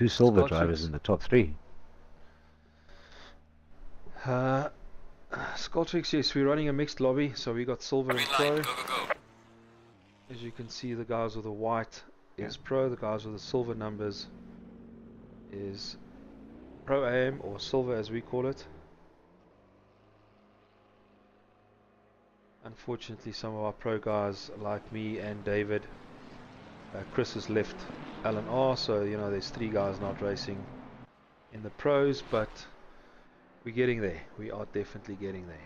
two silver Scottrix. drivers in the top three. Scottrix, yes, we're running a mixed lobby, so we got silver and pro. As you can see, the guys with the white is pro, the guys with the silver numbers is Pro AM, or silver as we call it. Unfortunately, some of our pro guys like me and David, Chris has left L&R, so you know there's 3 guys not racing in the pros, but we're getting there. We are definitely getting there.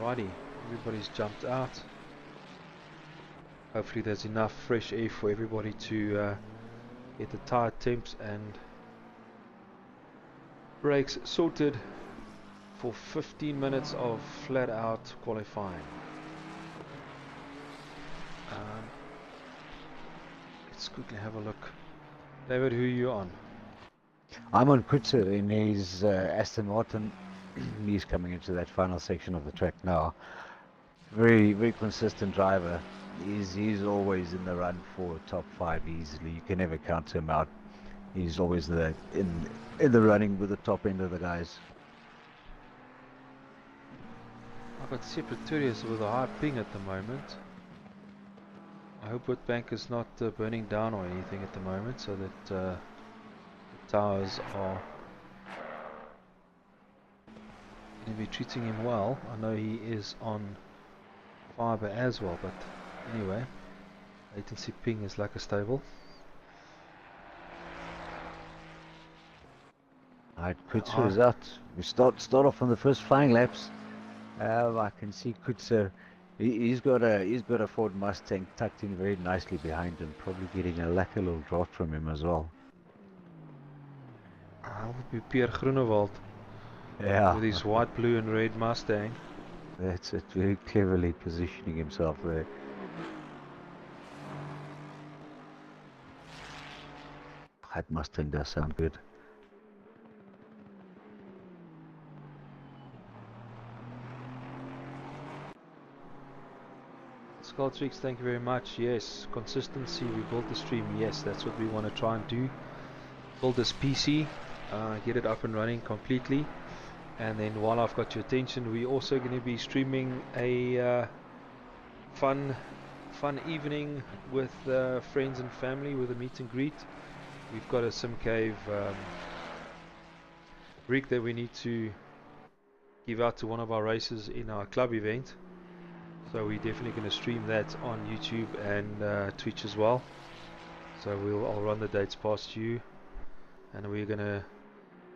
Righty, everybody's jumped out. Hopefully there's enough fresh air for everybody to get the tire temps and brakes sorted for 15 minutes of flat out qualifying. Let's quickly have a look. David, who are you on? I'm on Kutzer in his Aston Martin. He's coming into that final section of the track now. Very, very consistent driver. He's always in the run for top 5 easily. You can never count him out. He's always in the running with the top end of the guys. I've got Separatorius with a high ping at the moment. I hope Woodbank is not burning down or anything at the moment, so that the towers are going to be treating him well. I know he is on fiber as well, but anyway, latency ping is like a stable. Alright, Kutzer is out. We start off on the first flying laps. I can see Kutzer. He's got a Ford Mustang tucked in very nicely behind him, probably getting a lekker little draft from him as well. That would be Pierre Groenewald. Yeah. With his white, blue and red Mustang. That's it, very cleverly positioning himself there. That Mustang does sound good. Skulltrix, thank you very much. Yes, consistency. We built the stream. Yes, that's what we want to try and do. Build this PC, get it up and running completely. And then while I've got your attention, we're also going to be streaming a fun evening with friends and family with a meet and greet. We've got a Sim Cave rig that we need to give out to one of our races in our club event. So we're definitely going to stream that on YouTube and Twitch as well. So I'll run the dates past you, and we're going to.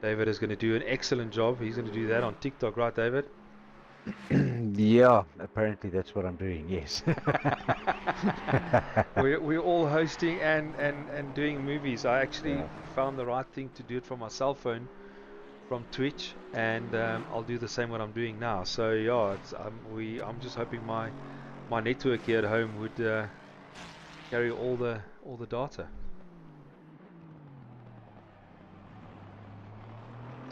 David is going to do an excellent job. He's going to do that on TikTok, right, David? Yeah, apparently that's what I'm doing, yes. we're all hosting and doing movies. I actually found the right thing to do it from my cell phone from Twitch, and I'll do the same what I'm doing now. So yeah, I'm just hoping my network here at home would carry all the data.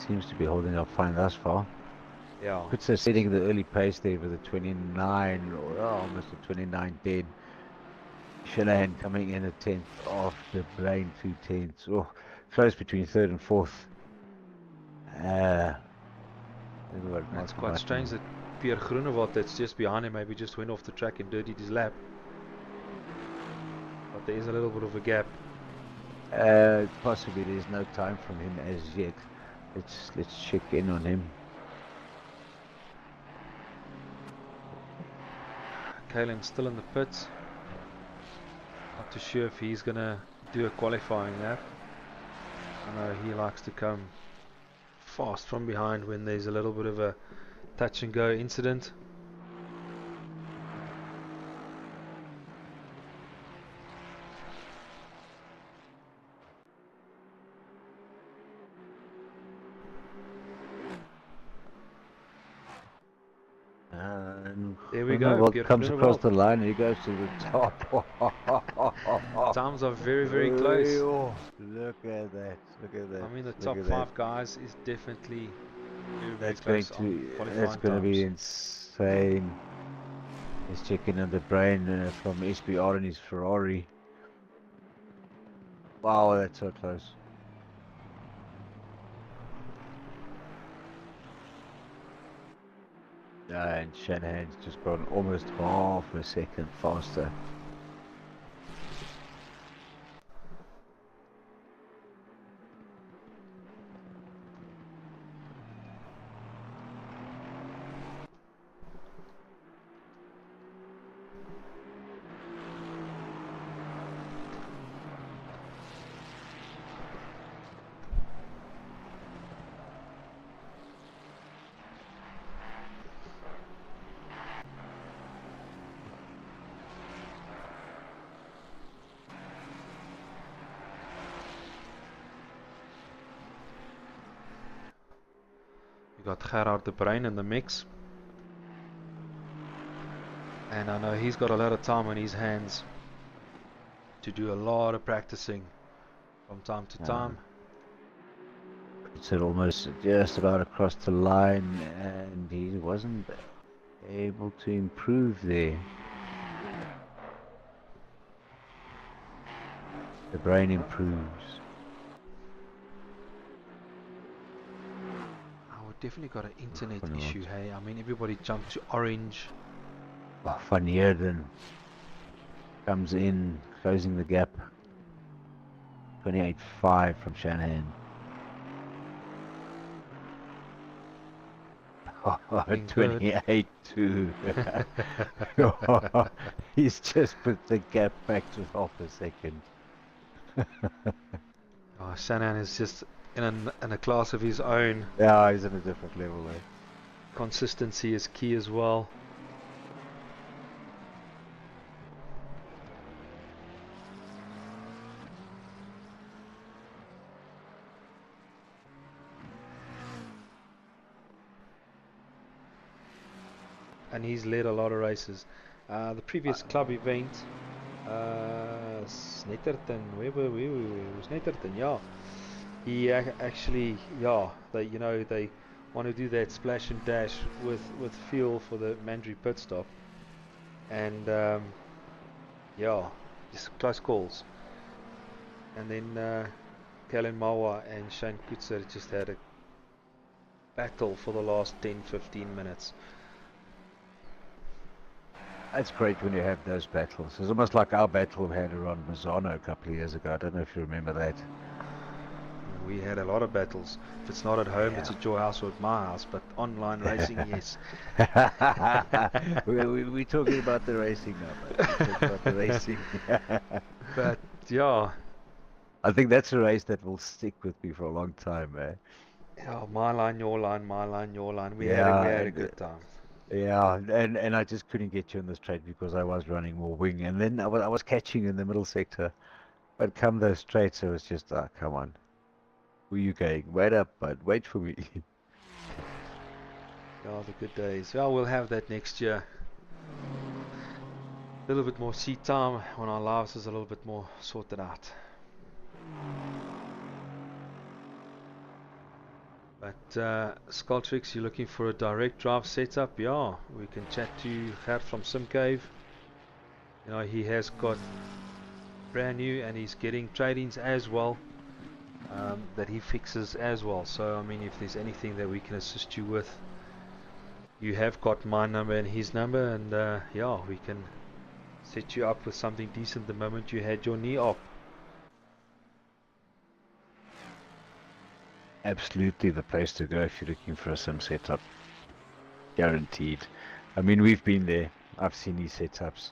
Seems to be holding up fine thus far. Yeah. Kutzer setting the early pace there with a 29, or almost a 29.10. Shanahan coming in a 10th off the Brain 2 tenths. Oh, close between 3rd and 4th. It's quite strange that Pierre Groenewald, that's just behind him, maybe just went off the track and dirtied his lap. But there is a little bit of a gap. Possibly there's no time from him as yet. Let's check in on him. Kalen's still in the pits. Not too sure if he's gonna do a qualifying lap. I know he likes to come fast from behind when there's a little bit of a touch and go incident. There we go. Comes across the line and he goes to the top. Times are very, very close. Look at that. Look at that. I mean, the top 5 guys is definitely Very, very That's going close on to qualifying be times. insane. He's checking on the brain from SBR in his Ferrari. Wow, that's so close. And Shanahan's just gone almost half a second faster. We got Gerard de Bruin in the mix. And I know he's got a lot of time on his hands to do a lot of practicing from time to time. It's almost just about across the line, and he wasn't able to improve there. The brain improves. Oh, we definitely got an internet issue, hey? I mean, everybody jumped to orange. Oh, Van Heerden comes in, closing the gap. 28.5 from Shanahan. Oh, 28.2. He's just put the gap back to half a second. Oh, Shanahan is just in a class of his own. Yeah, he's at a different level there. Consistency is key as well. And he's led a lot of races. The previous club event, Snetterton, where were we? Snetterton, yeah. He actually, yeah, they want to do that splash and dash with fuel for the Mandry pit stop, and yeah, just close calls. And then Kellen Mawa and Shane Kutzer just had a battle for the last 10-15 minutes. It's great when you have those battles. It's almost like our battle we had around Mazzano a couple of years ago. I don't know if you remember that. We had a lot of battles. If it's not at home, it's at your house or at my house. But online racing, yes. We're talking about the racing now. We're talking about the racing. But yeah. I think that's a race that will stick with me for a long time, man. Yeah, my line, your line, my line, your line. We had a good time. Yeah, and I just couldn't get you on the straight because I was running more wing, and then I was catching in the middle sector. But come those straights, it was just, come on. Where you going? Wait up, bud. Wait for me. Oh, the good days. Well, we'll have that next year. A little bit more seat time when our lives is a little bit more sorted out. But Sculptrix, you're looking for a direct drive setup? Yeah, we can chat to Gert from SimCave. You know, he has got brand new and he's getting trade-ins as well that he fixes as well. So I mean, if there's anything that we can assist you with, you have got my number and his number, and yeah, we can set you up with something decent the moment you had your knee op. Absolutely the place to go if you're looking for a sim setup. Guaranteed. I mean, we've been there. I've seen these setups.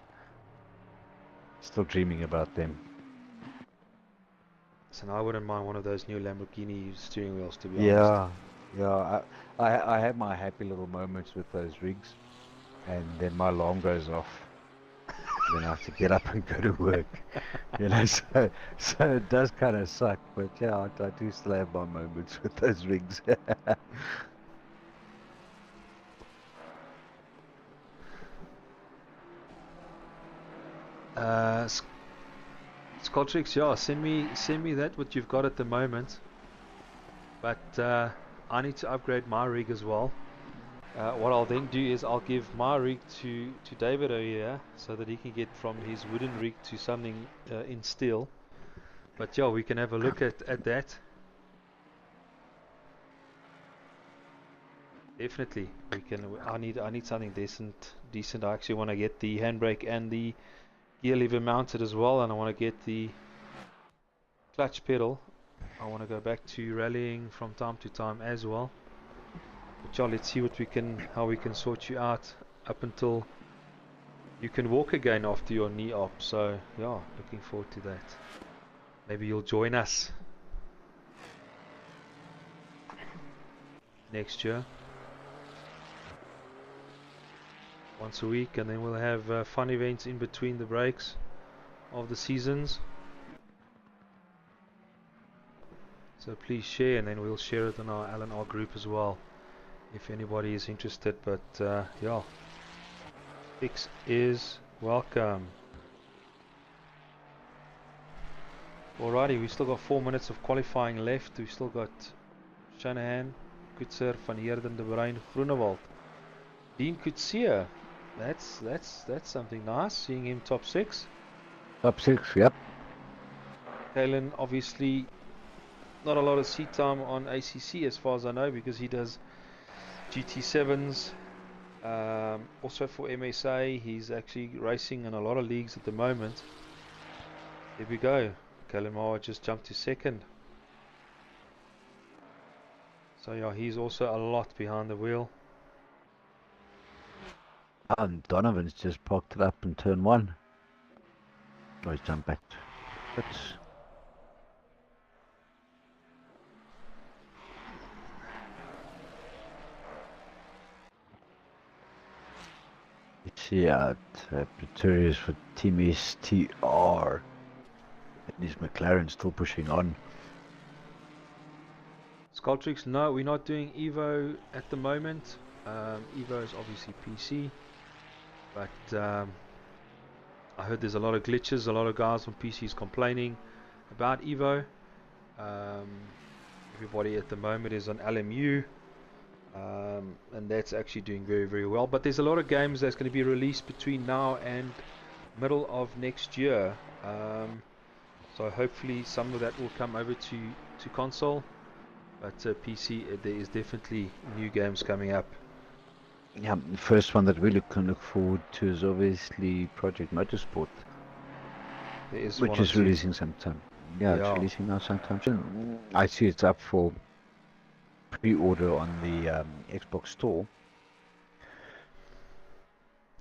Still dreaming about them. So I wouldn't mind one of those new Lamborghini steering wheels, to be honest. Yeah. I have my happy little moments with those rigs, and then my alarm goes off. Then I have to get up and go to work. You know, so it does kind of suck, but yeah, I do still have my moments with those rigs. Sculptrix, yeah, send me that what you've got at the moment. But I need to upgrade my rig as well. What I'll then do is I'll give my rig to David over here so that he can get from his wooden rig to something in steel. But yeah, we can have a look at that. Definitely, we can. I need something decent. I actually want to get the handbrake and the gear lever mounted as well, and I want to get the clutch pedal. I want to go back to rallying from time to time as well. But yeah, let's see how we can sort you out up until you can walk again after your knee op. So yeah, looking forward to that. Maybe you'll join us next year. Once a week, and then we'll have fun events in between the breaks of the seasons. So please share, and then we'll share it on our LNR group as well if anybody is interested. But yeah, X is welcome. Alrighty, we still got 4 minutes of qualifying left. We still got Shanahan, Kutzer, Van Heerden, De Bruin, Groenewald, Dean Coetzee. That's something nice, seeing him top 6. Top 6, yep. Kalen, obviously not a lot of seat time on ACC as far as I know, because he does GT7s. Also for MSA, he's actually racing in a lot of leagues at the moment. There we go. Kalen Moore just jumped to 2nd. So yeah, he's also a lot behind the wheel. Donovan's just parked it up in turn 1. Always jump back. But let's see out Pretorius for Team STR. And is McLaren still pushing on? Sculptrix, no, we're not doing Evo at the moment. Evo is obviously PC, but I heard there's a lot of glitches, a lot of guys on PCs complaining about Evo. Everybody at the moment is on LMU, and that's actually doing very, very well. But there's a lot of games that's going to be released between now and middle of next year. So hopefully some of that will come over to console. But PC, there is definitely new games coming up. Yeah, the first one that we can look forward to is obviously Project Motorsport, which is releasing sometime. Yeah, it's releasing now sometime soon. I see it's up for pre-order on the Xbox Store.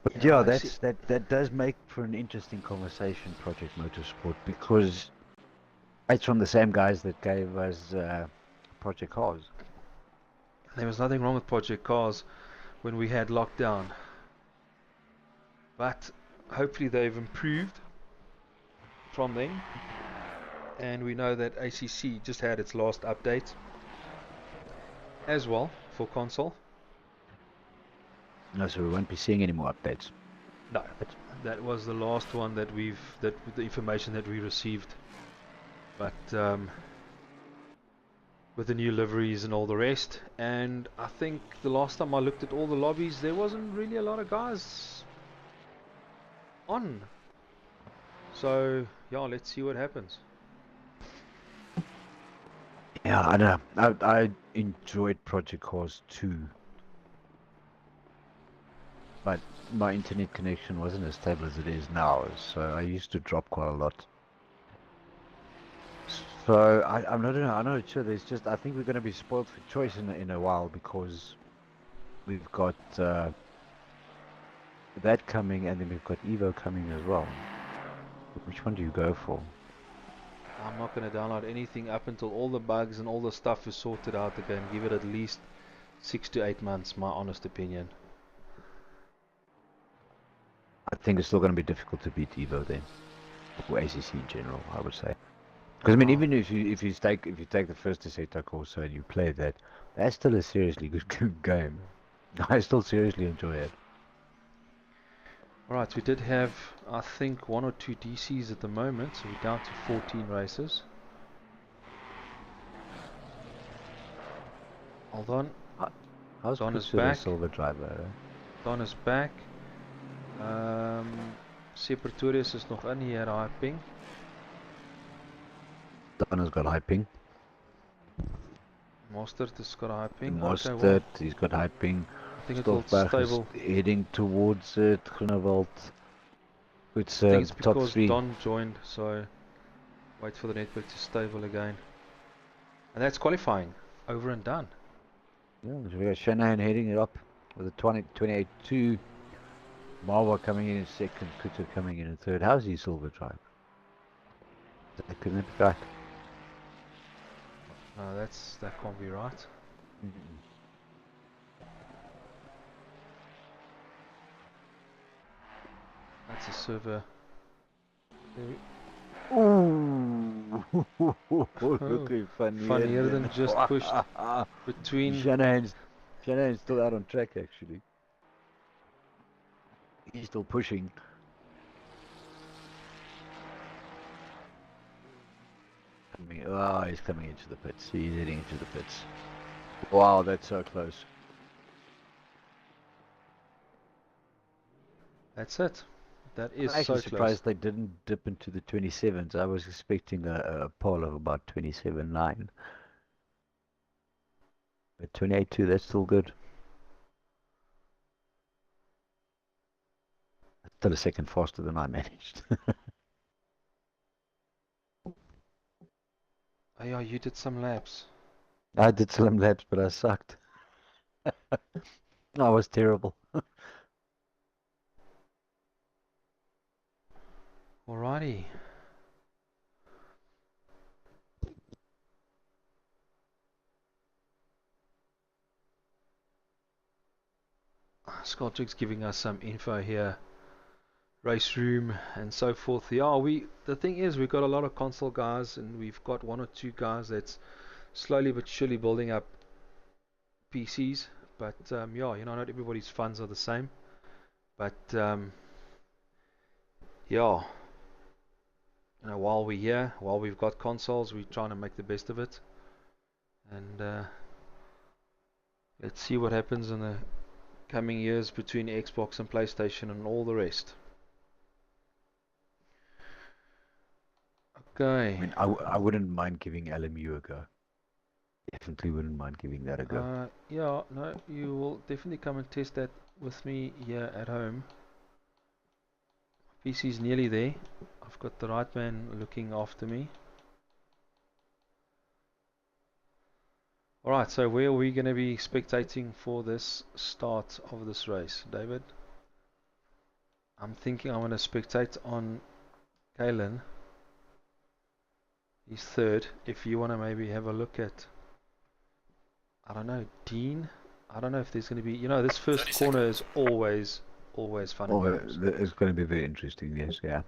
But yeah, that does make for an interesting conversation, Project Motorsport, because it's from the same guys that gave us Project Cars. There was nothing wrong with Project Cars when we had lockdown, but hopefully they've improved from then, and we know that ACC just had its last update as well for console. No, so we won't be seeing any more updates. No, that was the last one that the information that we received. But with the new liveries and all the rest, and I think the last time I looked at all the lobbies, there wasn't really a lot of guys on. So yeah, let's see what happens. Yeah, I know. I enjoyed Project Cars 2. But my internet connection wasn't as stable as it is now, so I used to drop quite a lot. So I'm not sure. There's just, I think we're going to be spoiled for choice in a while, because we've got that coming, and then we've got Evo coming as well. Which one do you go for? I'm not going to download anything up until all the bugs and all the stuff is sorted out again. Give it at least 6 to 8 months, my honest opinion. I think it's still going to be difficult to beat Evo then, or ACC in general, I would say. Because I mean, even if you take the first Assetto Corsa and you play that, that's still a seriously good game. I still seriously enjoy it. Alright, we did have, I think, 1 or 2 DCs at the moment, so we're down to 14 races. Hold on. How's Don is Kutsura back. silver driver? Don is back. Pretorius is nog in hier, high ping. Donna's got high ping. Mostert has got a high ping. Mostert, Okay, well, he's got high ping. I think it will Stolfberg is stable. heading towards it. Groenewald. It's I think it's top because 3. Don joined, so wait for the network to stable again. And that's qualifying. Over and done. Yeah, so we got Shanahan heading it up with a 28-2. Marwa coming in second. Kutsura coming in third. How's he silver drive? That couldn't be right. No, that can't be right. That's a server. Ooh, look at Van Heerden just pushed between. Shanahan's still out on track actually. He's still pushing. He's coming into the pits. He's heading into the pits. Wow, that's so close. That's it. That is I'm actually so surprised close. they didn't dip into the 27s. I was expecting a pole of about 27.9. But 28.2, that's still good. Still a second faster than I managed. Oh yeah, you did some laps. I did some laps, but I sucked. I was terrible. Alrighty. Sculptrix giving us some info here. Race room and so forth. Yeah, the thing is we've got a lot of console guys and we've got 1 or 2 guys that's slowly but surely building up PCs. But yeah, you know, not everybody's funds are the same. But yeah, you know, while we're here, while we've got consoles, we're trying to make the best of it. And let's see what happens in the coming years between Xbox and PlayStation and all the rest. Okay. I mean, I wouldn't mind giving LMU a go. Definitely wouldn't mind giving that a go. Yeah, no, you will definitely come and test that with me here at home. PC's nearly there. I've got the right man looking after me. Alright, so where are we going to be spectating for this start of this race, David? I'm thinking I'm going to spectate on Kalen. He's third. If you want to maybe have a look at, I don't know, Dean? I don't know if there's going to be, you know, this first corner is always fun and games. It's going to be very interesting, yes, yeah.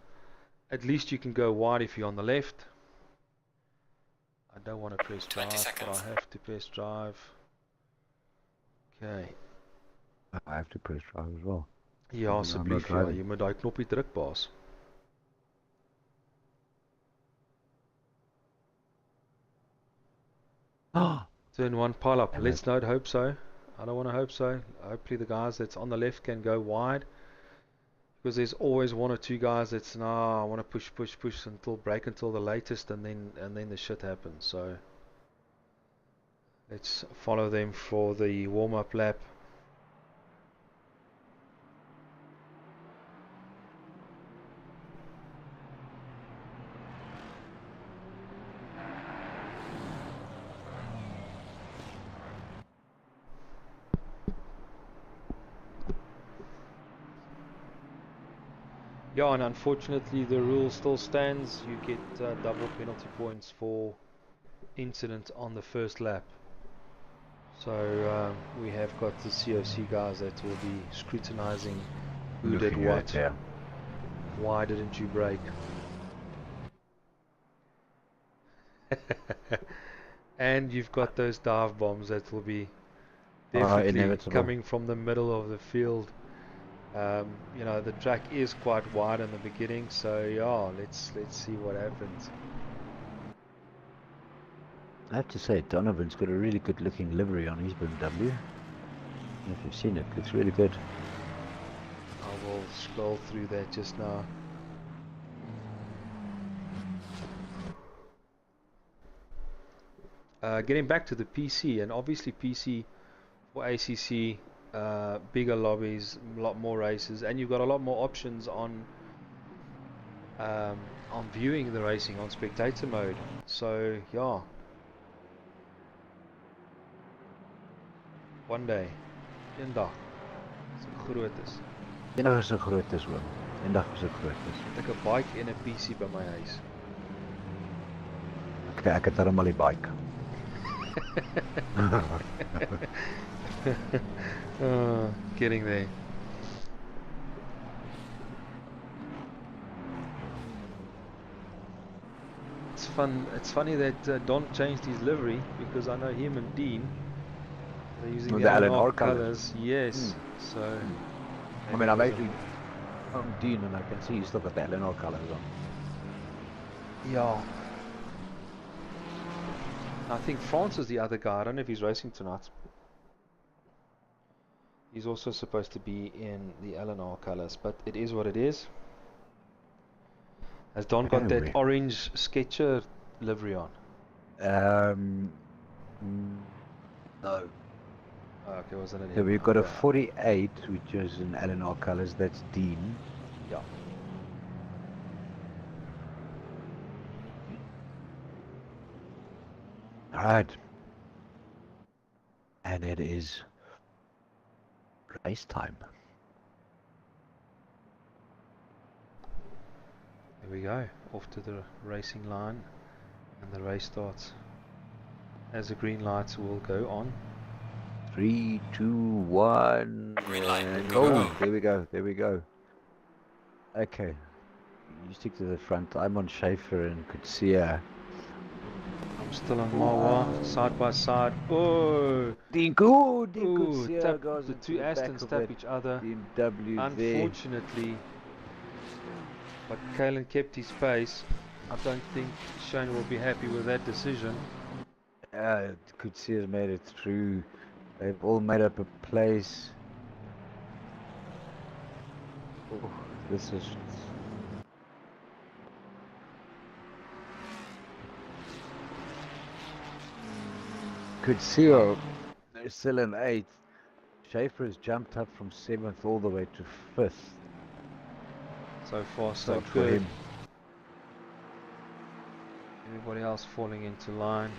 At least you can go wide if you're on the left. I don't want to press drive, but I have to press drive. Okay. I have to press drive as well. Ja, asseblief, ja, jy moet daai knoppie druk, baas. Turn 1 pile up. Let's not hope so. I don't want to hope so. Hopefully the guys that's on the left can go wide. Because there's always 1 or 2 guys that's, I want to push until break until the latest, and then the shit happens. So let's follow them for the warm-up lap. Yeah, and unfortunately the rule still stands. You get double penalty points for incident on the first lap. So we have got the COC guys that will be scrutinizing who did what. Yeah. Why didn't you brake? And you've got those dive bombs that will be definitely coming from the middle of the field. You know, the track is quite wide in the beginning, so yeah, let's see what happens. I have to say, Donovan's got a really good looking livery on his BMW. If you've seen it, looks really good. I will scroll through that just now. Getting back to the PC, and obviously PC for ACC, bigger lobbies, a lot more races, and you've got a lot more options on viewing the racing on spectator mode. So yeah, one day, eendag, as ek groot is. Eendag is 'n grootes oom. Eendag is 'n grootes. Ek 'n bike en 'n PC by my huis. Ek het darem al die bike. Getting there. It's funny that Don changed his livery, because I know him and Dean, they're using the Alan colours. Yes. So I mean, I'm actually on Dean, and I can see he's still got the Eleanor colours on. Yeah. I think France is the other guy. I don't know if he's racing tonight. He's also supposed to be in the Eleanor colours, but it is what it is. Has Don got that orange Sketcher livery on? No. Oh, okay, wasn't it? So we've got a 48, which is in Eleanor colours. That's Dean. Yeah. Right. And it is race time. There we go, off to the racing line, and the race starts as the green lights will go on. 3, 2, 1. Oh, there we go. There we go. Okay. You stick to the front. I'm on Schaefer and Kutsia. I'm still on Marwa, side by side. Oh! Dinku, tap, the two Astons tap each other. BMW Unfortunately, but Kalen kept his pace. I don't think Shane will be happy with that decision. Kutsia's made it through. They've all made up a place. Oh, this is... Kutsia, they're still in 8th. Schaefer has jumped up from 7th all the way to 5th. So far, so for good. Him. Everybody else falling into line.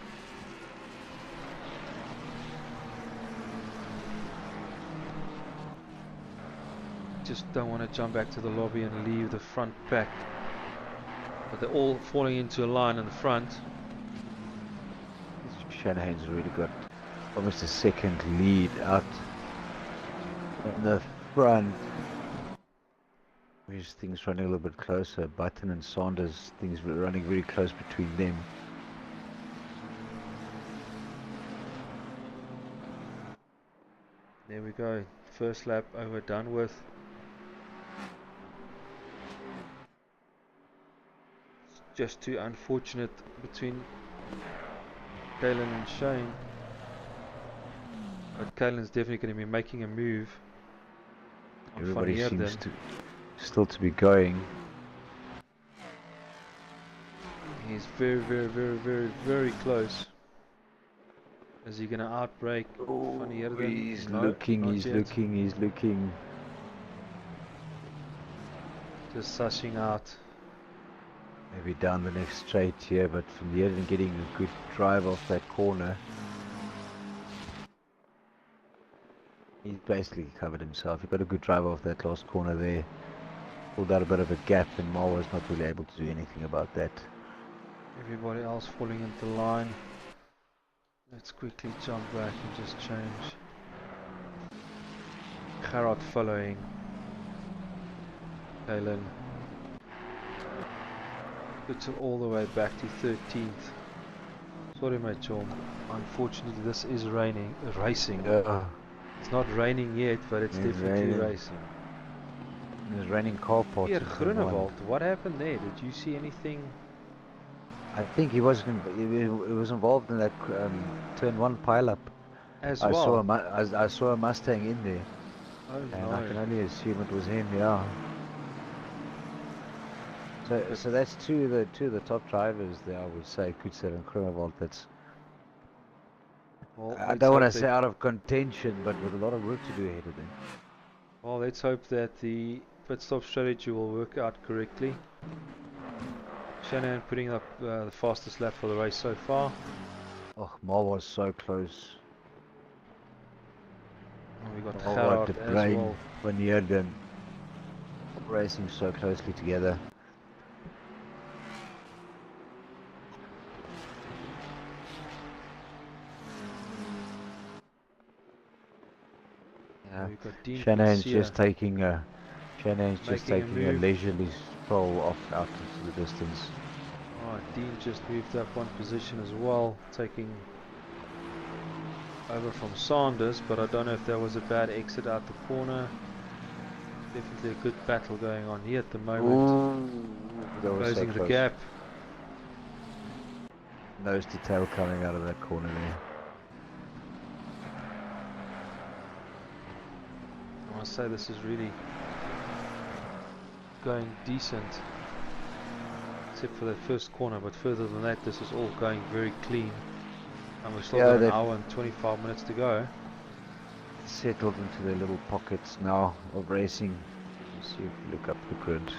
Just don't want to jump back to the lobby and leave the front pack. But they're all falling into a line in the front. Shanahan's really got almost a second lead out in the front. These things running a little bit closer. Button and Saunders, things running very close between them. There we go. First lap over, done with. It's just too unfortunate between Kalen and Shane. But Kalen's definitely going to be making a move. Everybody seems to still to be going. He's very, very, very, very, very close. Is he going to outbreak Van Heerden? He's looking. Just sussing out. Maybe down the next straight here, but Van Heerden getting a good drive off that corner. He's basically covered himself. He got a good drive off that last corner there. Pulled out a bit of a gap, and Mar was not really able to do anything about that. Everybody else falling into line. Let's quickly jump back and just change. Gerard following. Kalen. Puts it all the way back to 13th. Sorry, my chum. Unfortunately, this is racing. It's not raining yet, but it's definitely racing. There's raining car parts. Here, Groenewald, what happened there? Did you see anything I think he was he was involved in that turn one pileup. as I saw well. a I saw a Mustang in there, Oh and I no. can only assume it was him. Yeah. But So that's two of the top drivers there. I would say Kutzer and Krumerwald. That's well, I let's don't want hope to that say out of contention, but with a lot of work to do ahead of them. well, let's hope that the pit stop strategy will work out correctly. Shanahan putting up the fastest lap for the race so far. Oh, Mar was so close. And we got Mar, De Gerhard as Bruin, well. Van Heerden racing so closely together. Yeah, We've got Dean Shanahan's Coetzee just taking a making a move. leisurely stroll off out into the distance. Alright, Dean just moved up one position as well, taking over from Sanders, but I don't know if that was a bad exit out the corner. Definitely a good battle going on here at the moment. Ooh, that was so Closing the close. gap. Nose to tail coming out of that corner there. I must say this is really going decent, except for that first corner, but further than that this is all going very clean, and we've still got an hour and 25 minutes to go. Settled into their little pockets now of racing. Let's see if you look up the grid.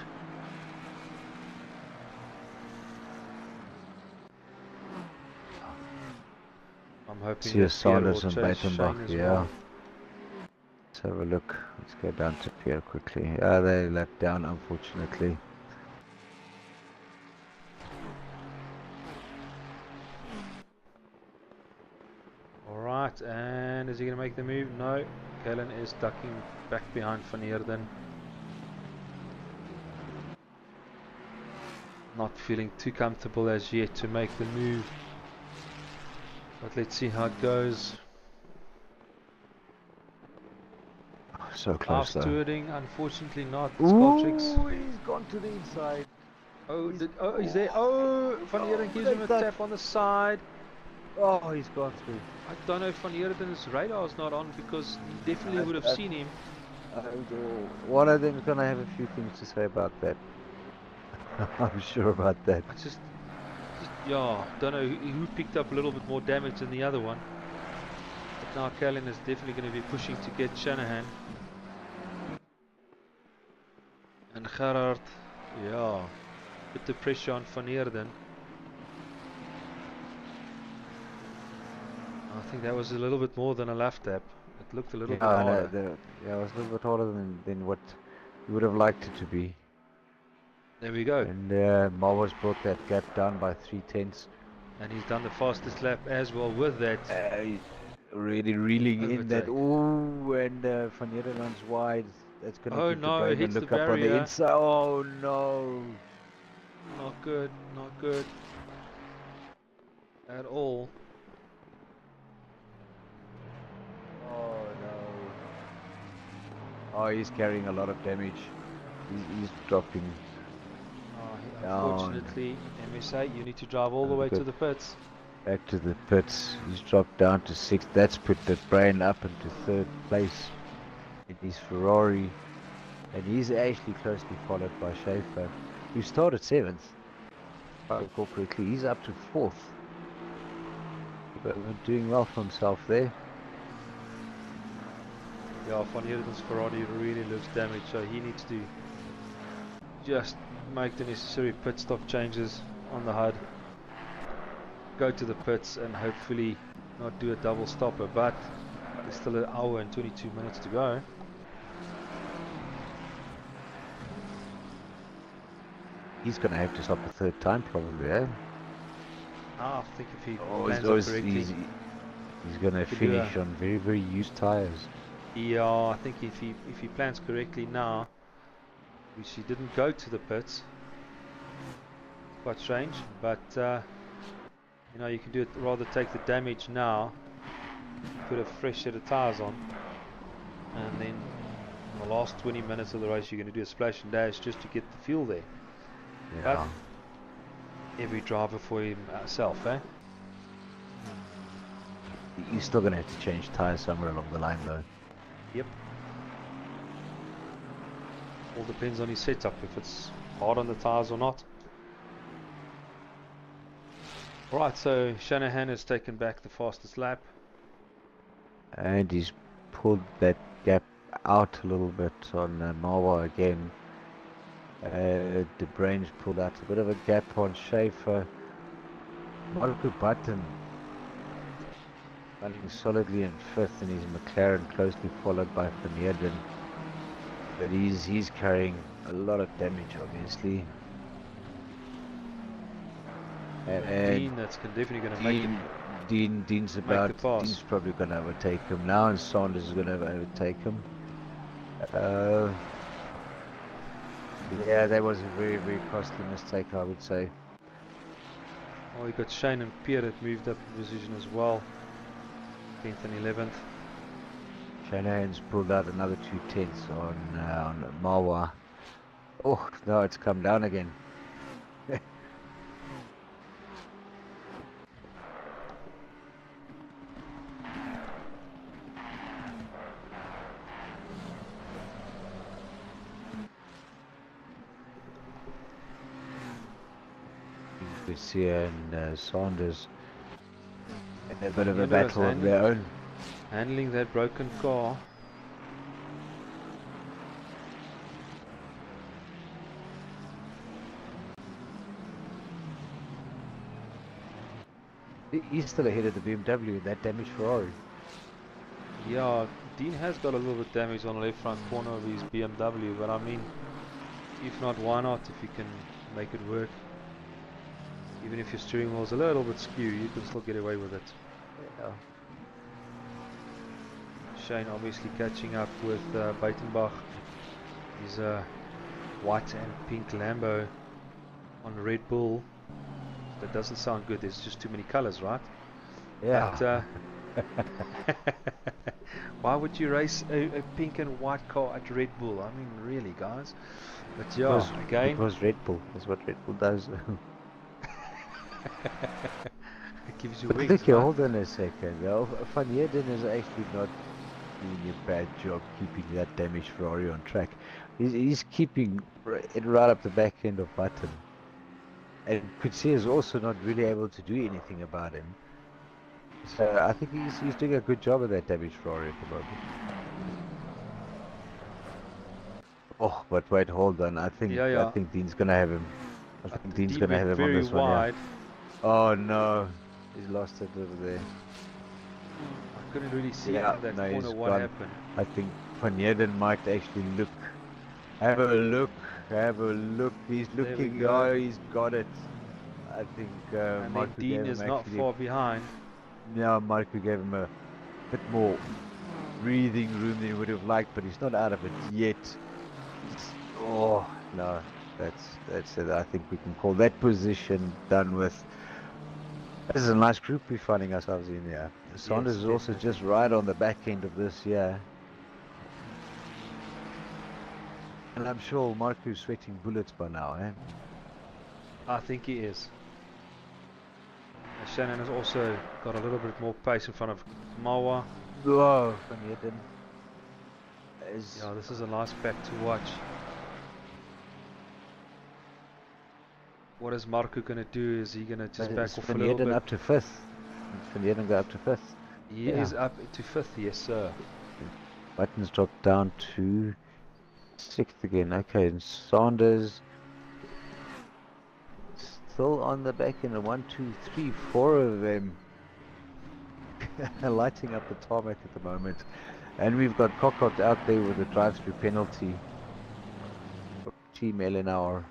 I'm hoping See that Pierre will Sanders and chase Baitenbach, Shane as yeah. well. Let's have a look. Let's go down to Pierre quickly. They let down, unfortunately. Alright, and is he going to make the move? No. Kellen is ducking back behind Van Heerden. Not feeling too comfortable as yet to make the move. But let's see how it goes. So close Half though. stewarding, unfortunately not. Ooh, he's gone to the inside. Oh, he's there. Oh, Van Heerden gives him a tap on the side. Oh, he's gone through. I don't know if Van Heerden's radar is not on, because he definitely would have seen him. One of them's gonna have a few things to say about that. I'm sure about that. I just yeah, don't know who picked up a little bit more damage than the other one. But now Kellen is definitely going to be pushing to get Shanahan. And Gerhard, yeah, put the pressure on Van Heerden. I think that was a little bit more than a left tap. It looked a little bit harder. Yeah, it was a little bit harder than what you would have liked it to be. There we go. And Marwas brought that gap down by 3/10. And he's done the fastest lap as well with that. Really reeling overtake. in that. Ooh, and Van Heerden runs wide. That's going to give no, the it brain hits a the look up on the barrier. inside. Oh no. Not good, not good at all. Oh no. Oh, he's carrying a lot of damage. He's dropping. Unfortunately, MSA, you need to drive all the way to the pits. Back to the pits. He's dropped down to 6th. That's put the brain up into 3rd place in his Ferrari. And he's actually closely followed by Schaefer, who started 7th. If I recall correctly, he's up to 4th. But doing well for himself there. Yeah, Van Heerden's Ferrari really looks damaged, so he needs to just make the necessary pit stop changes on the HUD, go to the pits and hopefully not do a double stopper, but there's still an hour and 22 minutes to go. He's going to have to stop a 3rd time probably, eh? I think if he plans it correctly, he's going to finish on very, very used tyres. Yeah, I think if he plans correctly now, which he didn't go to the pits, quite strange, but you know, you can do it, rather take the damage now, put a fresh set of tyres on, and then in the last 20 minutes of the race you're going to do a splash and dash just to get the fuel there. Yeah. But every driver for himself, eh? You're still going to have to change tyres somewhere along the line though. Yep. All depends on his setup, if it's hard on the tyres or not. Right, so Shanahan has taken back the fastest lap. And he's pulled that gap out a little bit on Marwa again. De Brain's pulled out a bit of a gap on Schaefer. Marco Button running solidly in fifth, and his McLaren closely followed by Van Heerden. But he's carrying a lot of damage, obviously. Dean, that's definitely going to make it. Dean's probably going to overtake him now, and Sanders is going to overtake him. Yeah, that was a very, very costly mistake, I would say. Oh, you got Shane and Pierre that moved up in position as well. 10th and 11th. Shanahan's pulled out another 2/10 on Marwa. Oh, no, it's come down again. Garcia and Sanders in a bit of a battle of their own. Handling that broken car. He's still ahead of the BMW in that damaged Ferrari. Yeah, Dean has got a little bit of damage on the left front corner of his BMW, but I mean, if not, why not? If you can make it work. Even if your steering wheel's a little bit skew, you can still get away with it. Yeah. Shane obviously catching up with Buitenbach. He's a white and pink Lambo on Red Bull. That doesn't sound good, there's just too many colors, right? Yeah. But, why would you race a pink and white car at Red Bull? I mean, really, guys. But yeah, again... Because Red Bull is what Red Bull does. It gives you but wings, look, right? hold on a second. Van Heerden is actually not doing a bad job keeping that damaged Ferrari on track. He's keeping it right up the back end of Button. And Coetzee is also not really able to do anything about him. So I think he's doing a good job of that damaged Ferrari at the moment. Oh, but wait, hold on. I think Dean's gonna have him. I think Dean's gonna have him on this one. Yeah. Oh no, he's lost it over there. I couldn't really see in that corner what happened. I think Van Heerden might actually look. Have a look. He's looking. Oh, he's got it. I think and then Dean is not far behind. Yeah, Marco gave him a bit more breathing room than he would have liked, but he's not out of it yet. Oh no, that's it. I think we can call that position done with. This is a nice group we're finding ourselves in here. Sanders is also just right on the back end of this, yeah. And I'm sure Marco's sweating bullets by now, eh? I think he is. Shannon has also got a little bit more pace in front of Marwa. Whoa, Van Heerden. Yeah, this is a nice pack to watch. What is Marco going to do? Is he going to just back off a little bit? Up to 5th. Van Heerden go up to 5th. He is up to 5th, yes sir. Buttons dropped down to 6th again. Okay, and Sanders still on the back end. 1, 2, 3, 4 of them lighting up the tarmac at the moment. And we've got Cockott out there with a drive-through penalty. Team LNR.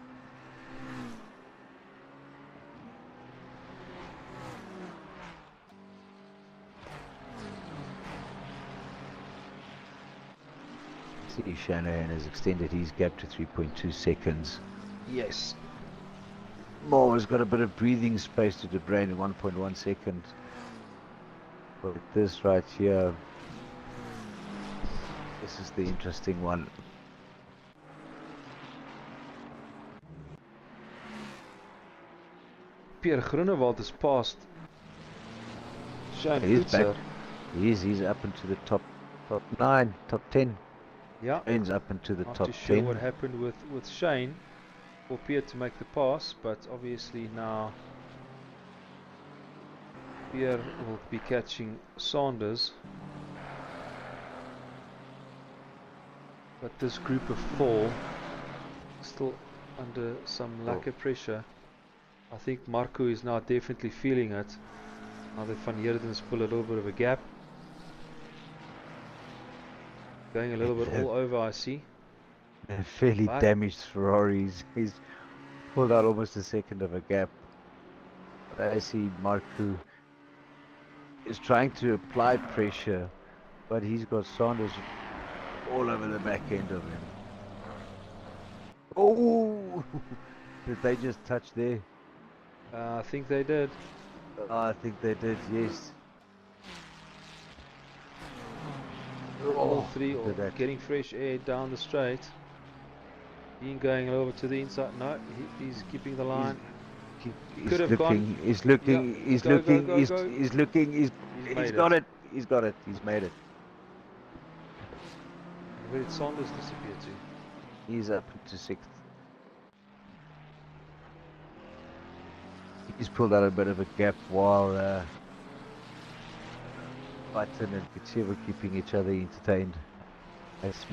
See, Shanahan has extended his gap to 3.2 seconds. Yes. Moore's got a bit of breathing space to De Brain in 1.1 seconds. But this right here, this is the interesting one. Pierre Groenewald is past Shane He's back. Coetzer. He's up into the top 9, top 10. Yeah, Shane's up into the not top too sure 10. what happened with Shane for Pierre to make the pass, but obviously now Pierre will be catching Sanders. But this group of 4 still under some lack of pressure. I think Marco is now definitely feeling it. Now that Van Heerden's pull a little bit of a gap. Going a little bit all over, I see. A fairly But damaged Ferrari. He's pulled out almost a second of a gap. But I see Marco is trying to apply pressure, but he's got Sanders all over the back end of him. Oh! Did they just touch there? I think they did. I think they did, yes. All Oh, three look are at that. getting fresh air down the straight. Ian going over to the inside. No, he's keeping the line. He's Could have looking, gone. he's looking, Yeah, he's go, looking, go, go, go. he's looking, he's made got it. it. He's got it. He's made it. Where did Sanders disappear to? He's up to 6th. He's pulled out a bit of a gap while Button and Kitseva keeping each other entertained. He's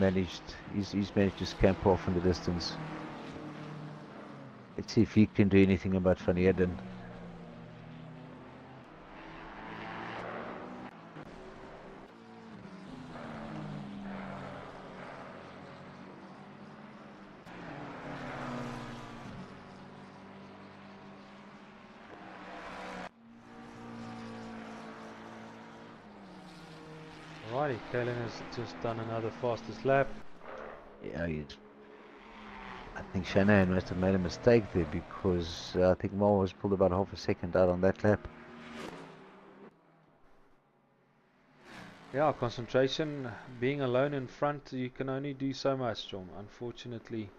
managed to scamper off in the distance. Let's see if he can do anything about Van Heerden. Alrighty, Kalen has just done another fastest lap. Yeah, I think Shanahan must have made a mistake there because I think Mo was pulled about half a second out on that lap. Yeah, concentration. Being alone in front, you can only do so much, John. Unfortunately.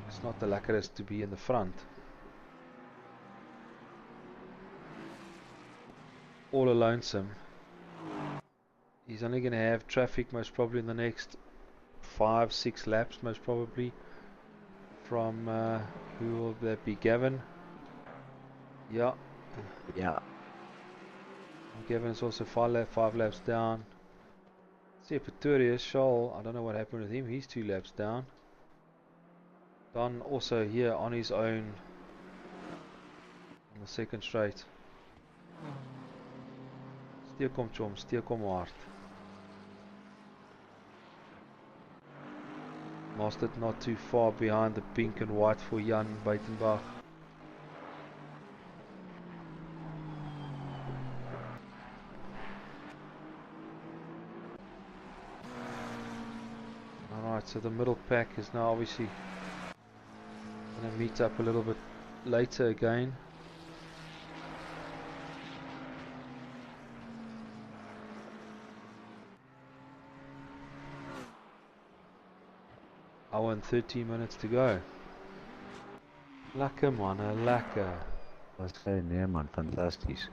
It's not the luckiest to be in the front. All alonesome. He's only going to have traffic most probably in the next 5-6 laps most probably from who will that be? Gavin. Yeah, Gavin's also 5 laps down. See Pretorius, Scholl, I don't know what happened with him, he's 2 laps down. Don also here on his own on the second straight. Steek hom chom, steek hom hard. Mostert not too far behind the pink and white for Jan Buitenbach. Alright, so the middle pack is now obviously going to meet up a little bit later again. Hour and 13 minutes to go. Lekker man, lekker. Wat zei nee man, fantastisch.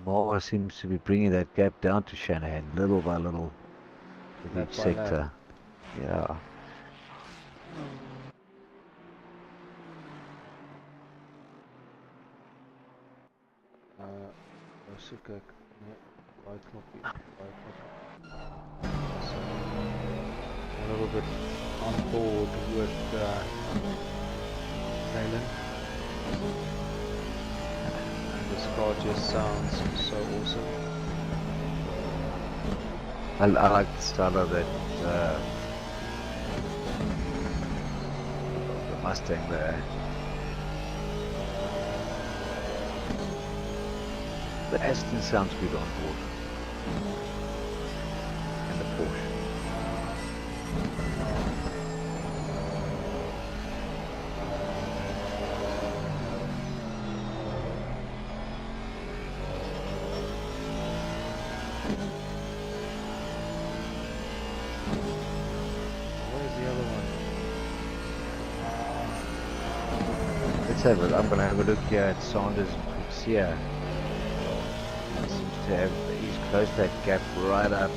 Moore seems to be bringing that gap down to Shanahan little by little with each sector. Yeah. Even kyk. Nee, daai knoppie. A little bit on board with Kalen. This car just sounds so awesome. I like the style of that the Mustang there. The Aston sounds good on board. And the Porsche. I'm gonna have a look here at Sanders and Kutsia. He seems to have, he's closed that gap right up,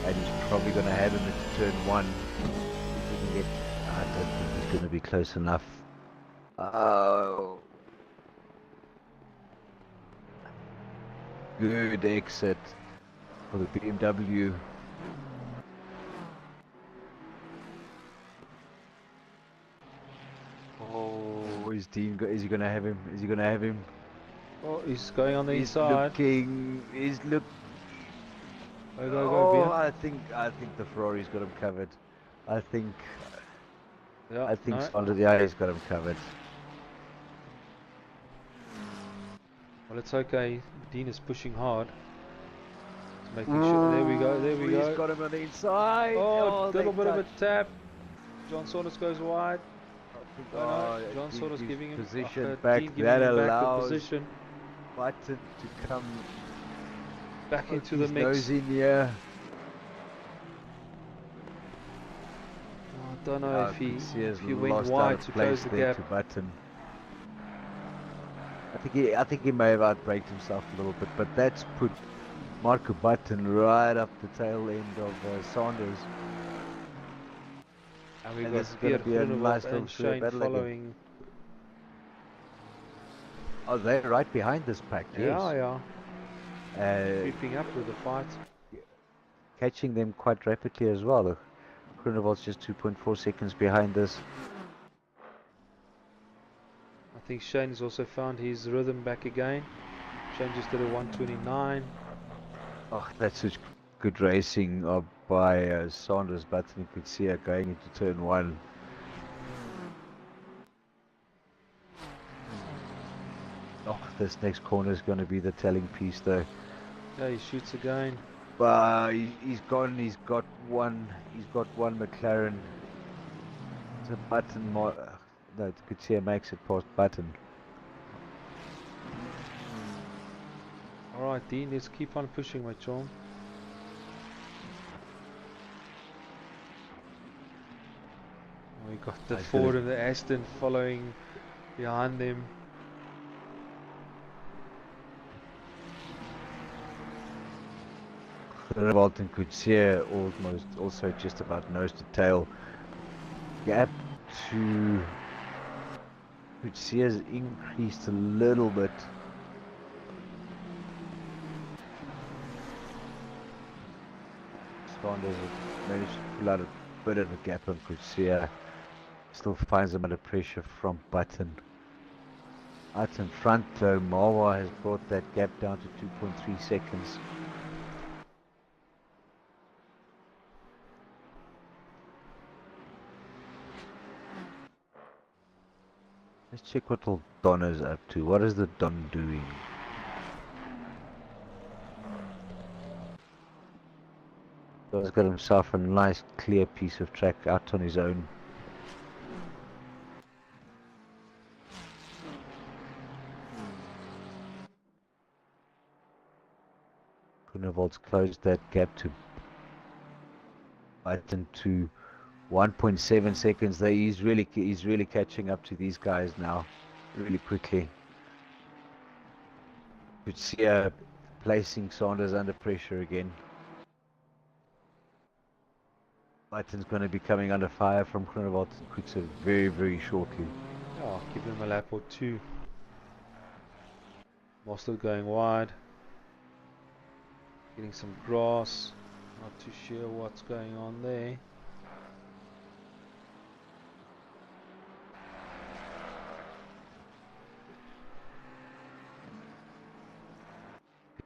and he's probably gonna have him into turn one. If we can get, I don't think he's gonna be close enough. Oh, good exit for the BMW. Oh, is Dean? Is he gonna have him? Is he gonna have him? Oh, he's going on the He's inside. looking. He's look. Go, go, go, Oh, Beer. I think the Ferrari's got him covered. I think Yeah, no. Sanders, yeah, he's got him covered. Well, it's okay. Dean is pushing hard. He's making sure. There we go, there we go. He's got him on the inside. Oh, they little bit of a touched. tap. John Saunders goes wide. Oh, No, John Dean Saunders gives giving him position back. Dean giving That him back the allows position. Button to come Back poke into the his mix. nose in here. Oh, I don't know if he went lost out wide of to place close the there gap. to Button. I think he may have outbraked himself a little bit, but that's put Marco Button right up the tail end of Saunders. And we've And got this is going Beer to be a nice Groenewald little and fair Shane battle again. following. Oh, they're right behind this pack, yes. Yeah, Uh, creeping up with the fight. catching them quite rapidly as well. Groenewald's just 2.4 seconds behind this. I think Shane's also found his rhythm back again. Shane just did a 129. Oh, that's such good racing by Saunders, Button and Kutsia going into turn one. Oh, this next corner is going to be the telling piece though. Yeah, he shoots again. He's gone. He's got one McLaren. So Button, no, Kutsia makes it past Button. Alright, Dean, let's keep on pushing, my chum. We got the Ford and the Aston following behind them. Groenewald and Kutsia almost also just about nose to tail. Gap to Kutsia's increased a little bit. Saunders managed to pull out a bit of a gap on Kutsia. Still finds him under pressure from Button. Out in front though, Marwa has brought that gap down to 2.3 seconds. Let's check what old Donna's up to. What is the Don doing? He's got himself a nice clear piece of track out on his own. Groenewald's closed that gap to Button to 1.7 seconds there. He's really catching up to these guys now, really quickly. Kutsia placing Saunders under pressure again. Button's going to be coming under fire from Groenewald and Kutsia very, very shortly. Oh, give him a lap or two. Mostly going wide. Getting some grass. Not too sure what's going on there.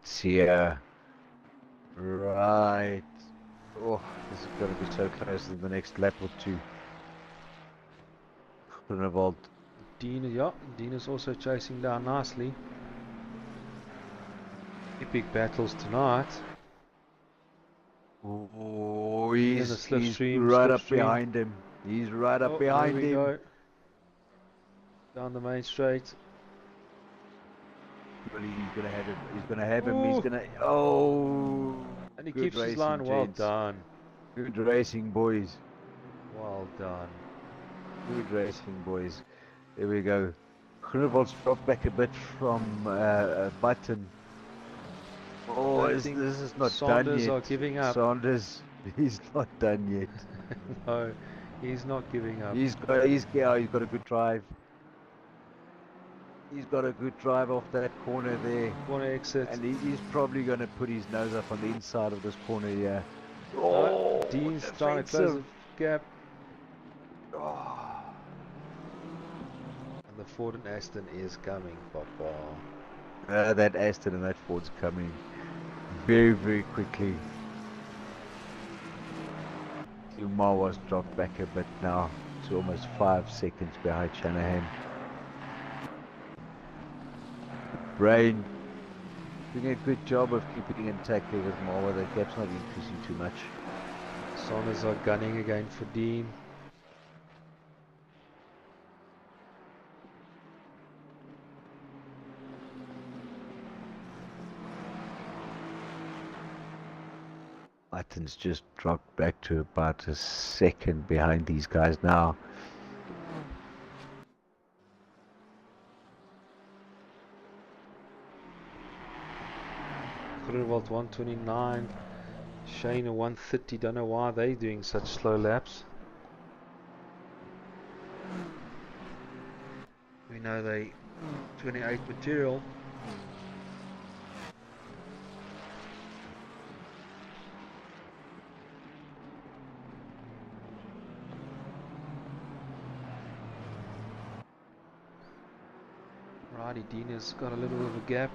Kutsia. Right. Oh, this is going to be so close in the next lap or two. Groenewald. Dean is also chasing down nicely. Epic battles tonight. Oh, he's right up behind him. He's right up behind him. Go. Down the main straight. Well, he's gonna have him. He's gonna have him. He's gonna. Oh. And he keeps his line. Well done. Good racing, boys. Well done. Good racing, boys. There we go. Groenewold's dropped back a bit from Button. Oh, Don't this think is not done Saunders yet. are giving up. Saunders, he's not done yet. No, he's not giving up. He's got a good drive. He's got a good drive off that corner there. Corner exit. And he's probably going to put his nose up on the inside of this corner here. Oh, Oh, Dean's trying to close defensive. the gap. Oh. And the Ford and Aston is coming, Papa. That Aston and that Ford's coming very, very quickly. Umar was dropped back a bit now to almost 5 seconds behind Shanahan. Brain doing a good job of keeping intact there with Marwa. The gap's not increasing too much. Saunders are gunning again for Dean. Button's just dropped back to about a second behind these guys now. Groenewold 129. Shane a 130. Don't know why they're doing such slow laps. We know they 28 material. Righty, Dina's got a little bit of a gap.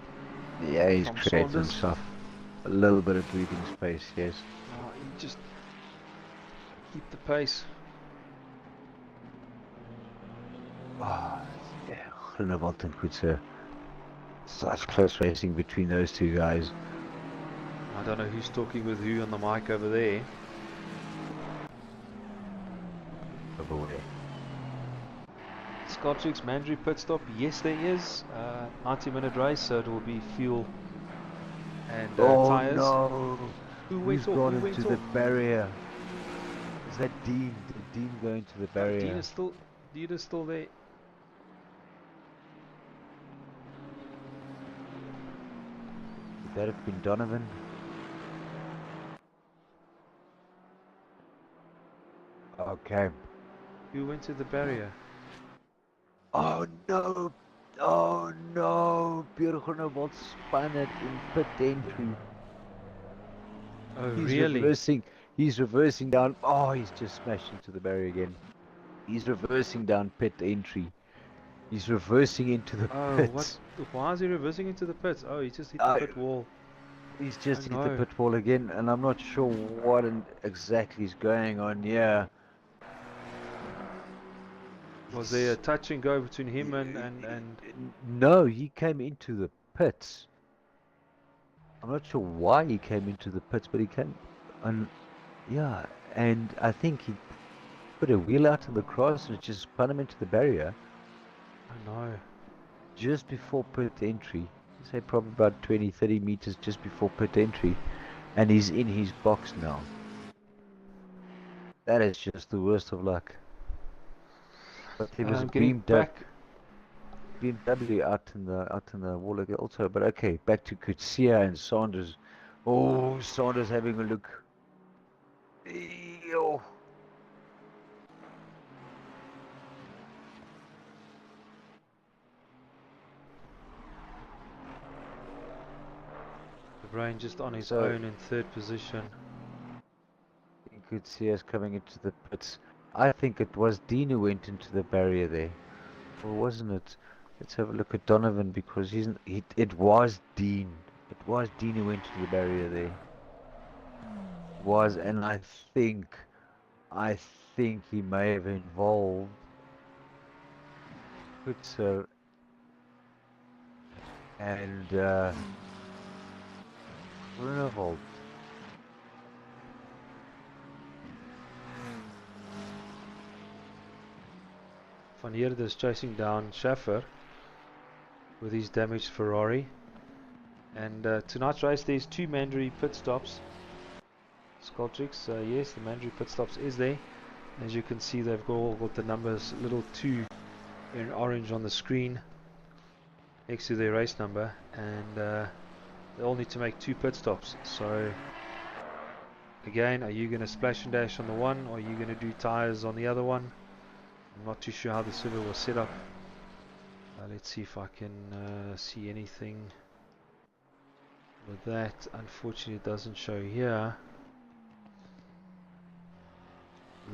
Yeah, he's From created Saunders. himself a little bit of breathing space, yes. You just keep the pace. Oh, yeah, Groenewold and Koetser. Such close racing between those two guys. I don't know who's talking with who on the mic over there. Over there. Scott's Mandry pit stop. Yes, there is. 90-minute race, so it will be fuel and tyres. No! Who went Who's off? gone Who went into the off? barrier? Is that Dean? Did Dean go into the barrier? Dean is still there. Would that have been Donovan? Okay. Who went to the barrier? Oh no! Oh no! Pierre Groenewold spun it in pit entry. Oh, He's really? reversing. He's reversing down. Oh, he's just smashed into the barrier again. He's reversing down pit entry. He's reversing into the Oh, pits. what? Why is he reversing into the pits? Oh, he just hit the pit wall. He's just Oh, hit the no. pit wall again, and I'm not sure what exactly is going on here. Was there a touch and go between him and No, he came into the pits. I'm not sure why he came into the pits, but he came, and yeah, and I think he put a wheel out of the cross and just spun him into the barrier Oh no. just before pit entry. Say probably about 20-30 meters just before pit entry, and he's in his box now. That is just the worst of luck. But there was a Getting back. BMW out in the wall again also. But okay, back to Coetzee and Saunders. Oh, Saunders having a look. Ew. The brain just on his So- own in third position. You could see us coming into the pits. I think it was Dean who went into the barrier there, or wasn't it? Let's have a look at Donovan, because it was Dean. It was Dean who went to the barrier there. It was, and I think he may have involved Putzer and Groenewold. Van Heerde is chasing down Schaffer with his damaged Ferrari. And tonight's race there's 2 Mandry pit stops. Skoltrix, yes, the Mandry pit stops is there. As you can see, they've all got the numbers little 2 in orange on the screen. next to their race number, and they all need to make 2 pit stops. So again, are you going to splash and dash on the one, or are you going to do tyres on the other one? I'm not too sure how the server was set up. Let's see if I can see anything with that. Unfortunately, it doesn't show here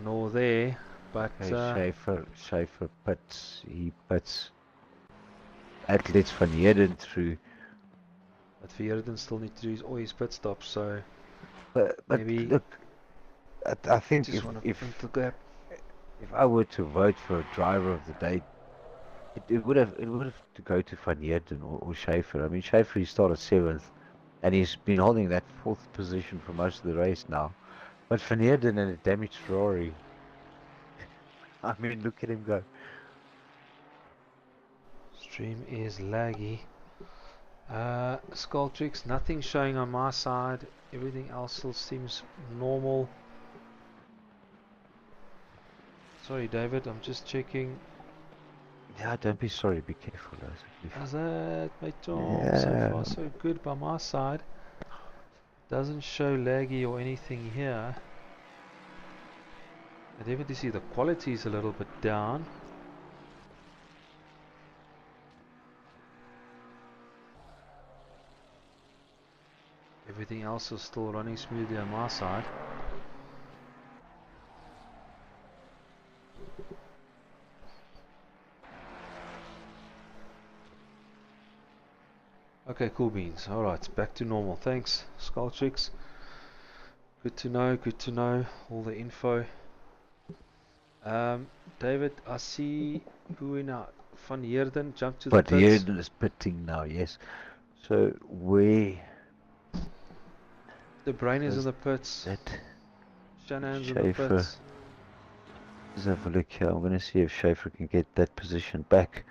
nor there, but Okay, Schaefer pits. He pits athletes van Heerden through. but Verden still need to do all his pit stops, so But maybe look, I think just want to fill the gap. if I were to vote for a driver of the day, it would have to go to Van Heerden or Schaefer. I mean, Schaefer, he started 7th, and he's been holding that 4th position for most of the race now. But Van Heerden and a damaged Ferrari, I mean, look at him go. Stream is laggy. Skulltricks, nothing showing on my side. Everything else still seems normal. Sorry, David, I'm just checking. Yeah, don't be sorry. Be careful, guys. How's that, mate Tom? Yeah. So far, so good by my side. Doesn't show laggy or anything here. I definitely see the quality is a little bit down. Everything else is still running smoothly on my side. Okay, cool beans. Alright, back to normal. Thanks, Skulltricks. Good to know all the info. David, I see who in Van Heerden jumped to the But pits. Heerden is pitting now, yes. So where The brain is does in the pits. that Shanahan's in the Schaefer? pits. Let's have a look here. I'm going to see if Schaefer can get that position back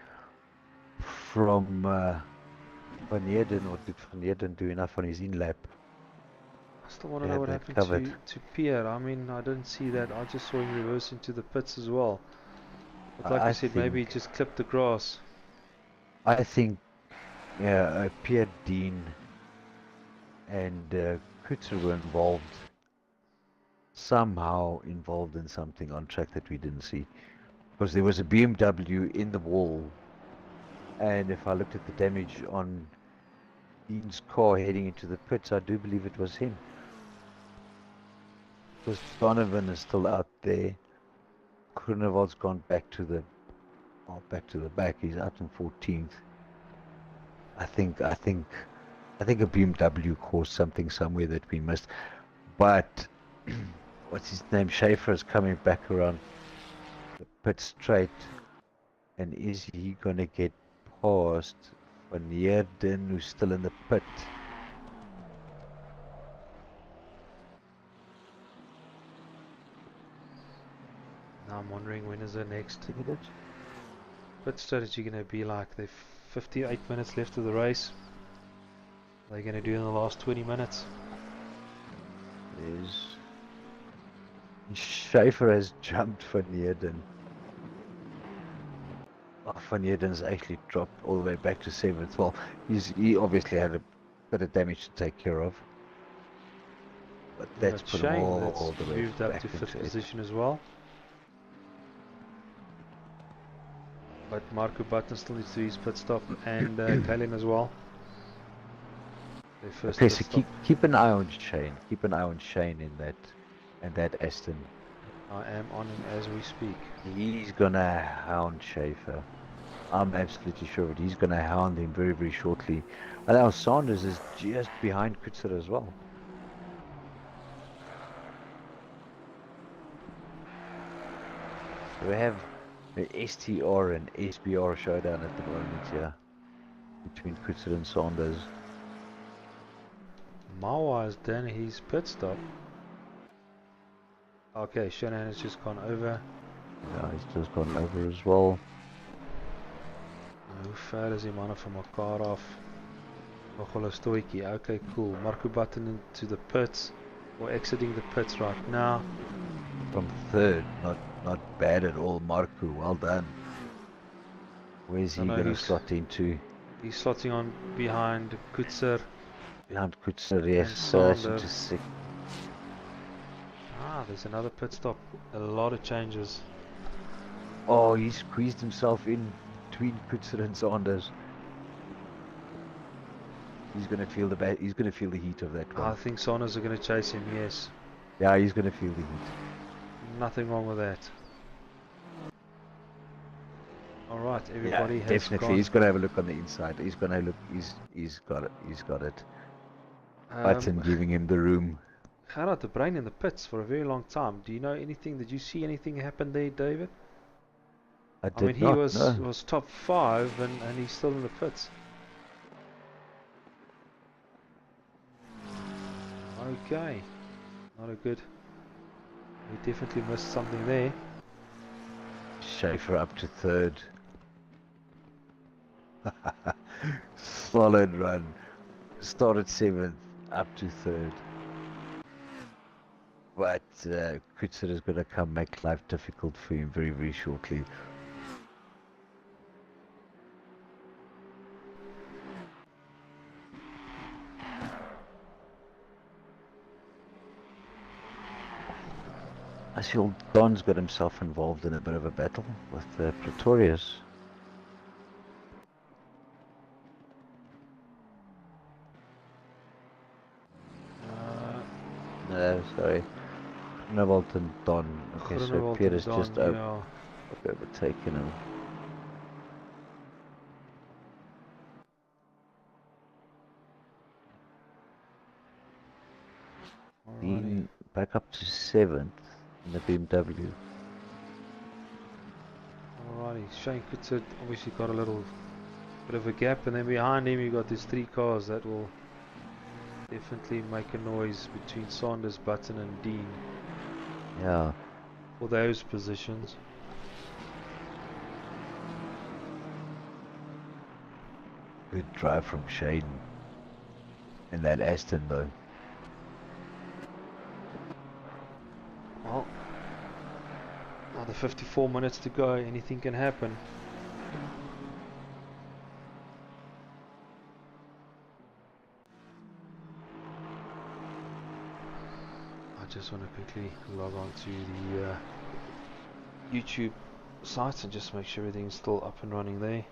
from Van Heerden, or did Van Heerden do enough on his in lap? I still want to Yeah, know what that happened covered. to Pierre. I mean, I didn't see that. I just saw him reverse into the pits as well. But like I you said, maybe he think just clipped the grass. I think yeah, Pierre Dean and Kutzer were somehow involved in something on track that we didn't see, because there was a BMW in the wall, and if I looked at the damage on Dean's car heading into the pits, I do believe it was him. Because Donovan is still out there. Groenewold's gone back to the back. He's out in 14th. I think a BMW caused something somewhere that we missed. But what's his name? Schaefer is coming back around the pit straight, and is he gonna get past Van Heerden, who's still in the pit? Now I'm wondering, when is the next pit strategy going to be like? They've 58 minutes left of the race. What are they going to do in the last 20 minutes? Schaefer has jumped Van Heerden. Van Heerden's actually dropped all the way back to 7th. Well, he obviously had a bit of damage to take care of. But that's put him all the way moved up back to 5th into position as well. But Marco Button still needs to do his pit stop, and Kalen as well. Their first Okay, pit so stop. keep an eye on Shane. Keep an eye on Shane in that Aston. I am on him as we speak. He's gonna hound Schaefer. I'm absolutely sure of it. He's gonna hound him very, very shortly. And now Sanders is just behind Kutzer as well. So we have the STR and SBR showdown at the moment here between Kutzer and Sanders. Mawa has done his pit stop. Okay, Shanahan has just gone over. Yeah, he's just gone over as well. Hoe ver is die manne van mekaar af? Nog wel 'n stootjie. Okay, cool. Marco Button into the pits, or exiting the pits right now. From 3rd, not bad at all, Marco. Well done. Where's he going to slot into? He's slotting on behind Kutzer Behind Kutzer, and yes, that's Sander. interesting. Ah, there's another pit stop. A lot of changes. Oh, he squeezed himself in between Kutzer and Sanders. He's gonna feel he's gonna feel the heat of that I one. think Sanders are going to chase him, yes. Yeah, he's gonna feel the heat. Nothing wrong with that. Alright, Yeah, everybody has definitely. gone. He's gonna have a look on the inside. He's gonna look. He's got it. He's got it. Button giving him the room. Had out the brain in the pits for a very long time. Do you know anything? Did you see anything happen there, David? I I mean, did he not was know. top 5 and he's still in the pits. Okay, not a good. We definitely missed something there. Schaefer up to third. Solid run. Started 7th, up to third. But Kutzer is going to come make life difficult for him very, very shortly. I see old Don's got himself involved in a bit of a battle with Pretorius. No, sorry. Groenewald and Don. Okay, so Groenewald Pierre and is Don, just yeah. overtaken him. Alrighty. Dean back up to 7th in the BMW. Alrighty, Shane Kutzer obviously got a little bit of a gap, and then behind him you got these 3 cars that will definitely make a noise between Sanders, Button and Dean. Yeah. For those positions. Good drive from Shane in that Aston though. Well, another 54 minutes to go, anything can happen. I just want to quickly log on to the YouTube site and just make sure everything's still up and running there.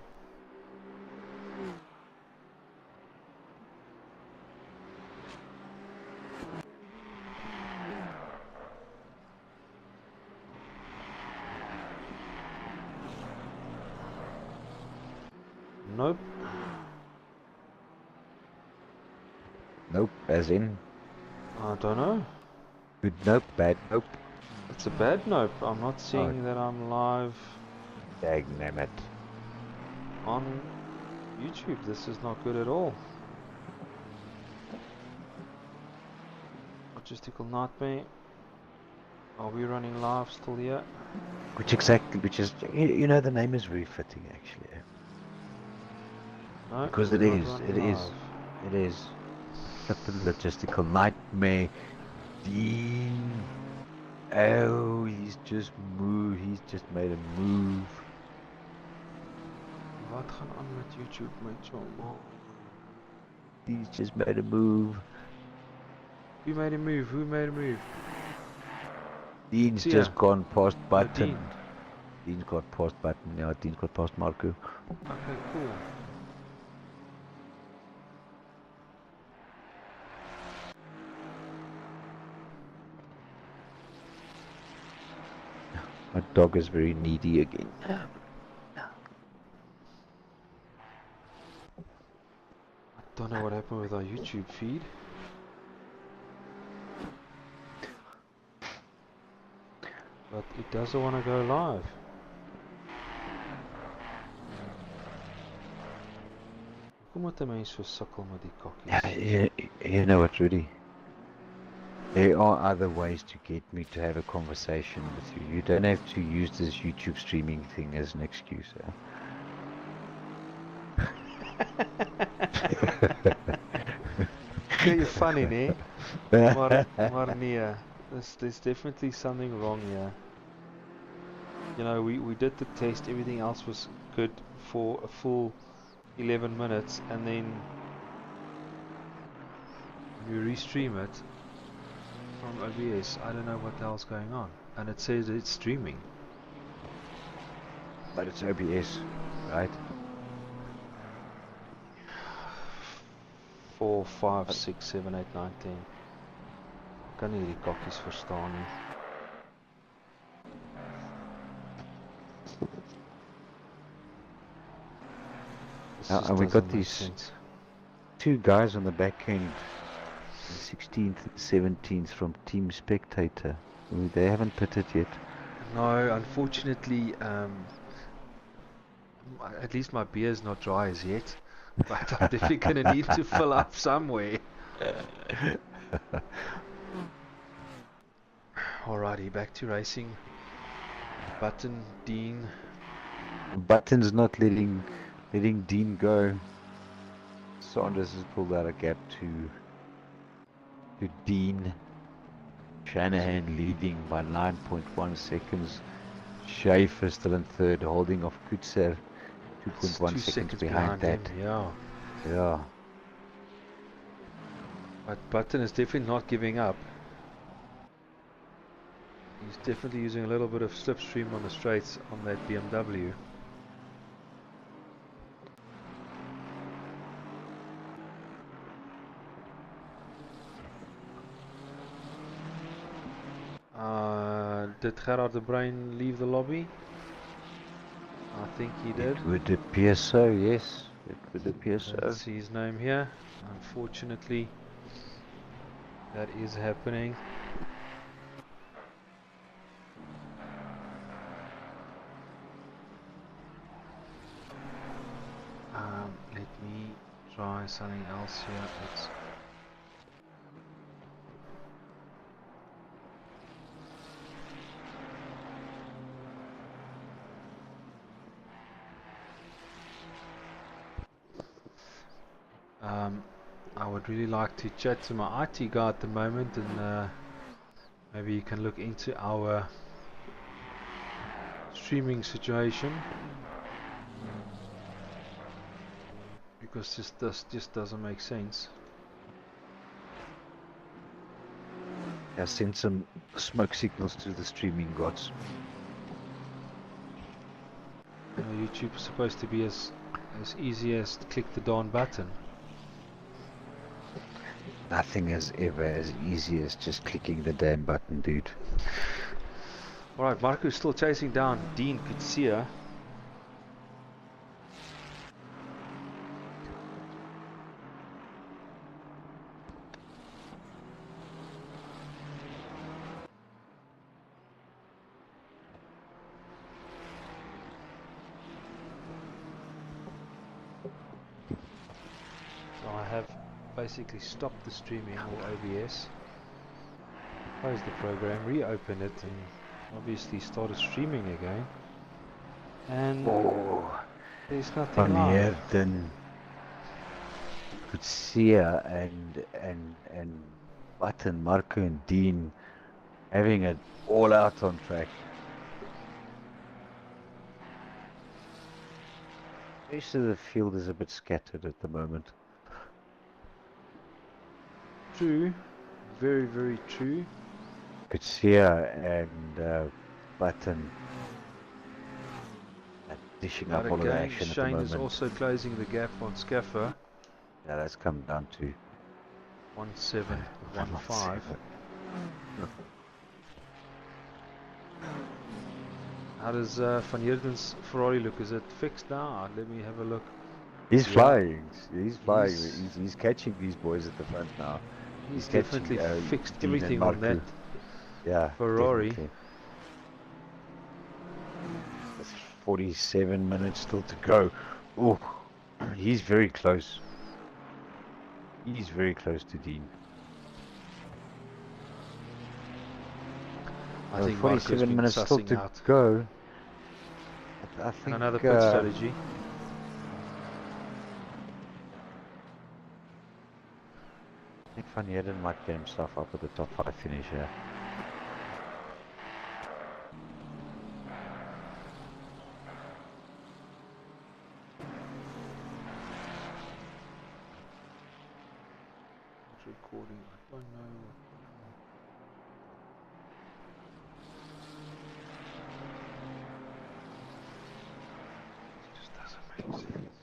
Nope. Nope, as in? I don't know. Good nope, bad nope. It's a bad nope. I'm not seeing that I'm live. Dagnammit. On YouTube. This is not good at all. Logistical nightmare. Are we running live still here? Which is, you know, the name is very fitting actually. No, because we're it not is, running it is, live. it is. Flippin' logistical nightmare. Dean. Oh, he's just moved. He's just made a move. Wat gaan aan met YouTube, met jongen? He's just made a move. Who made a move? Who made a move? Dean's Tia. just gone past Button. Dean. Dean's got past Button. Yeah, Dean's got past Marco. Okay, cool. My dog is very needy again. I don't know what happened with our YouTube feed. But it doesn't want to go live. Hoekom moet 'n mens so sukkel met die kokkies? Yeah, you know what, Rudy? There are other ways to get me to have a conversation with you. You don't have to use this YouTube streaming thing as an excuse. Yeah, you're funny, nee? Maar nee, there's definitely something wrong here. You know, we did the test, everything else was good for a full 11 minutes, and then when you restream it from OBS, I don't know what the hell's going on, and it says it's streaming. But it's OBS, right? 4, 5, 6, 7, 8, 9, 10. Kan nie hierdie kokkies verstaan nie. This just And we doesn't got make these sense. 2 guys on the back end, the 16th and 17th from Team Spectator. They haven't pitted yet. No, unfortunately, at least my beer's not dry as yet, but I'm definitely going to need to fill up somewhere. Alrighty, back to racing. Button, Dean. Button's not letting Dean go. Saunders has pulled out a gap to Dean. Shanahan leading by 9.1 seconds. Schaefer still in third, holding off Kutser 2.1 seconds behind that. him, yeah. Yeah. But Button is definitely not giving up. He's definitely using a little bit of slipstream on the straights on that BMW. Did Gerard de Bruin leave the lobby? I think he did. It would appear so, yes. It would appear so. Let's see his name here. Unfortunately, that is happening. Let me try something else here. Let's I would really like to chat to my IT guy at the moment, and maybe you can look into our streaming situation, because this just doesn't make sense. I sent some smoke signals to the streaming gods. You know, YouTube is supposed to be as easy as click the darn button. Nothing is ever as easy as just clicking the damn button, dude. Alright, Marco's still chasing down Dean Kutsia. So I have basically stopped the streaming or OBS, closed the program, reopened it, and obviously started streaming again. And there's nothing Van live. Heerden, Kutsia and Button, Marco and Dean having it all out on track. Most of the field is a bit scattered at the moment. True, very, very true. Kutsia and Button dishing up But all of the again, action at the Shane moment. is also closing the gap on Scaffer. Yeah, that's come down to 1715. How does Van Heerden's Ferrari look? Is it fixed now? Let me have a look. He's Yeah. flying. He's flying. He's- He's catching these boys at the front now. He's catching, definitely fixed Dean and everything on that Marco. Yeah, Ferrari. definitely. There's 47 minutes still to go. Oh, he's very close. He's very close to Dean. I think Marco's 47 been minutes still sussing to out go. I think another pit strategy. I think Van Heerden might get himself up at the top 5 finish here. recording. I don't know. It just doesn't make sense.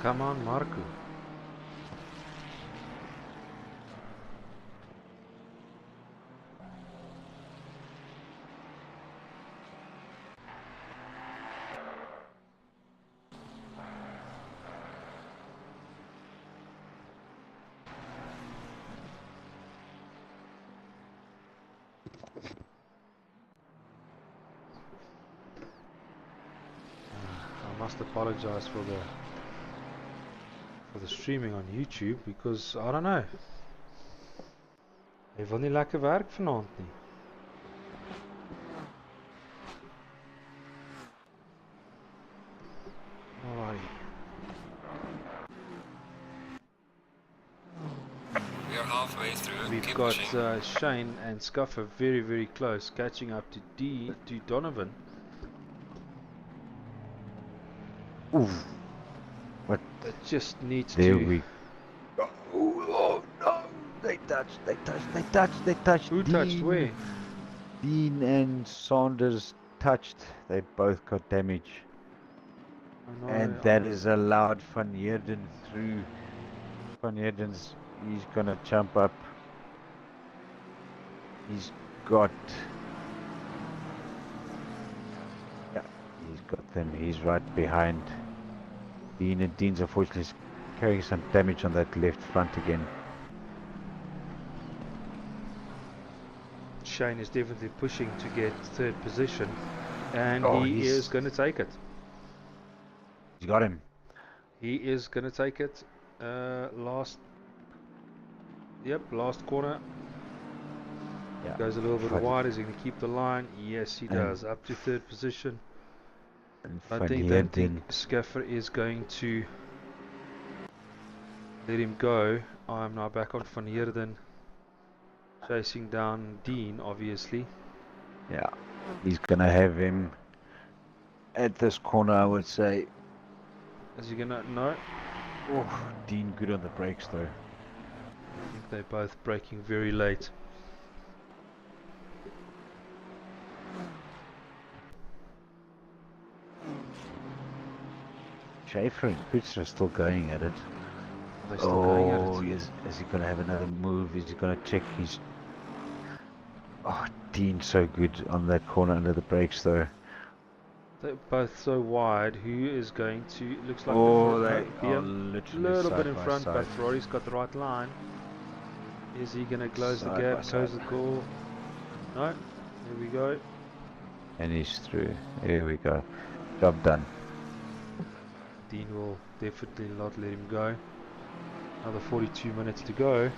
Come on, Marco. I must apologize for the streaming on YouTube because I don't know. Hy wil nie lekker werk vanaand nie. Alrighty. We are halfway through. We've Keep got pushing. Shane and Scuffer very close, catching up to Donovan. Oof. What? It just needs There to. we go. Oh no! They touched. Who touched where? Dean and Saunders touched. They both got damage. I know, And that is allowed Van Heerden through. Van Heerden's, he's gonna jump up. He's got. Yeah, he's got them. He's right behind Dean, and Dean's unfortunately carrying some damage on that left front again. Shane is definitely pushing to get third position, and Oh, he he's- is going to take it. He's got him. He is going to take it. Last corner. Yeah. Goes a little bit Van- wide. Is he going to keep the line? Yes, he And- does. Up to third position. And I Van don't Heerden. think Scuffer is going to let him go. I'm now back on Van Heerden, chasing down Dean, obviously. Yeah, he's gonna have him at this corner, I would say. Is he going to? No. Oh, Dean good on the brakes though. I think they're both braking very late. Schaefer and Kutzer are still going at it. They're still going at Oh, it. is he gonna have another move? Is he gonna check his... Oh, Dean's so good on that corner under the brakes though. They're both so wide. Who is going to? Looks like Oh, the they no, are BM literally little side bit in by front, but side. Ferrari's got the right line. Is he going to close the Side by gap, close side. the goal? No. There we go. And he's through. Here we go. Job done. Dean will definitely not let him go. Another 42 minutes to go.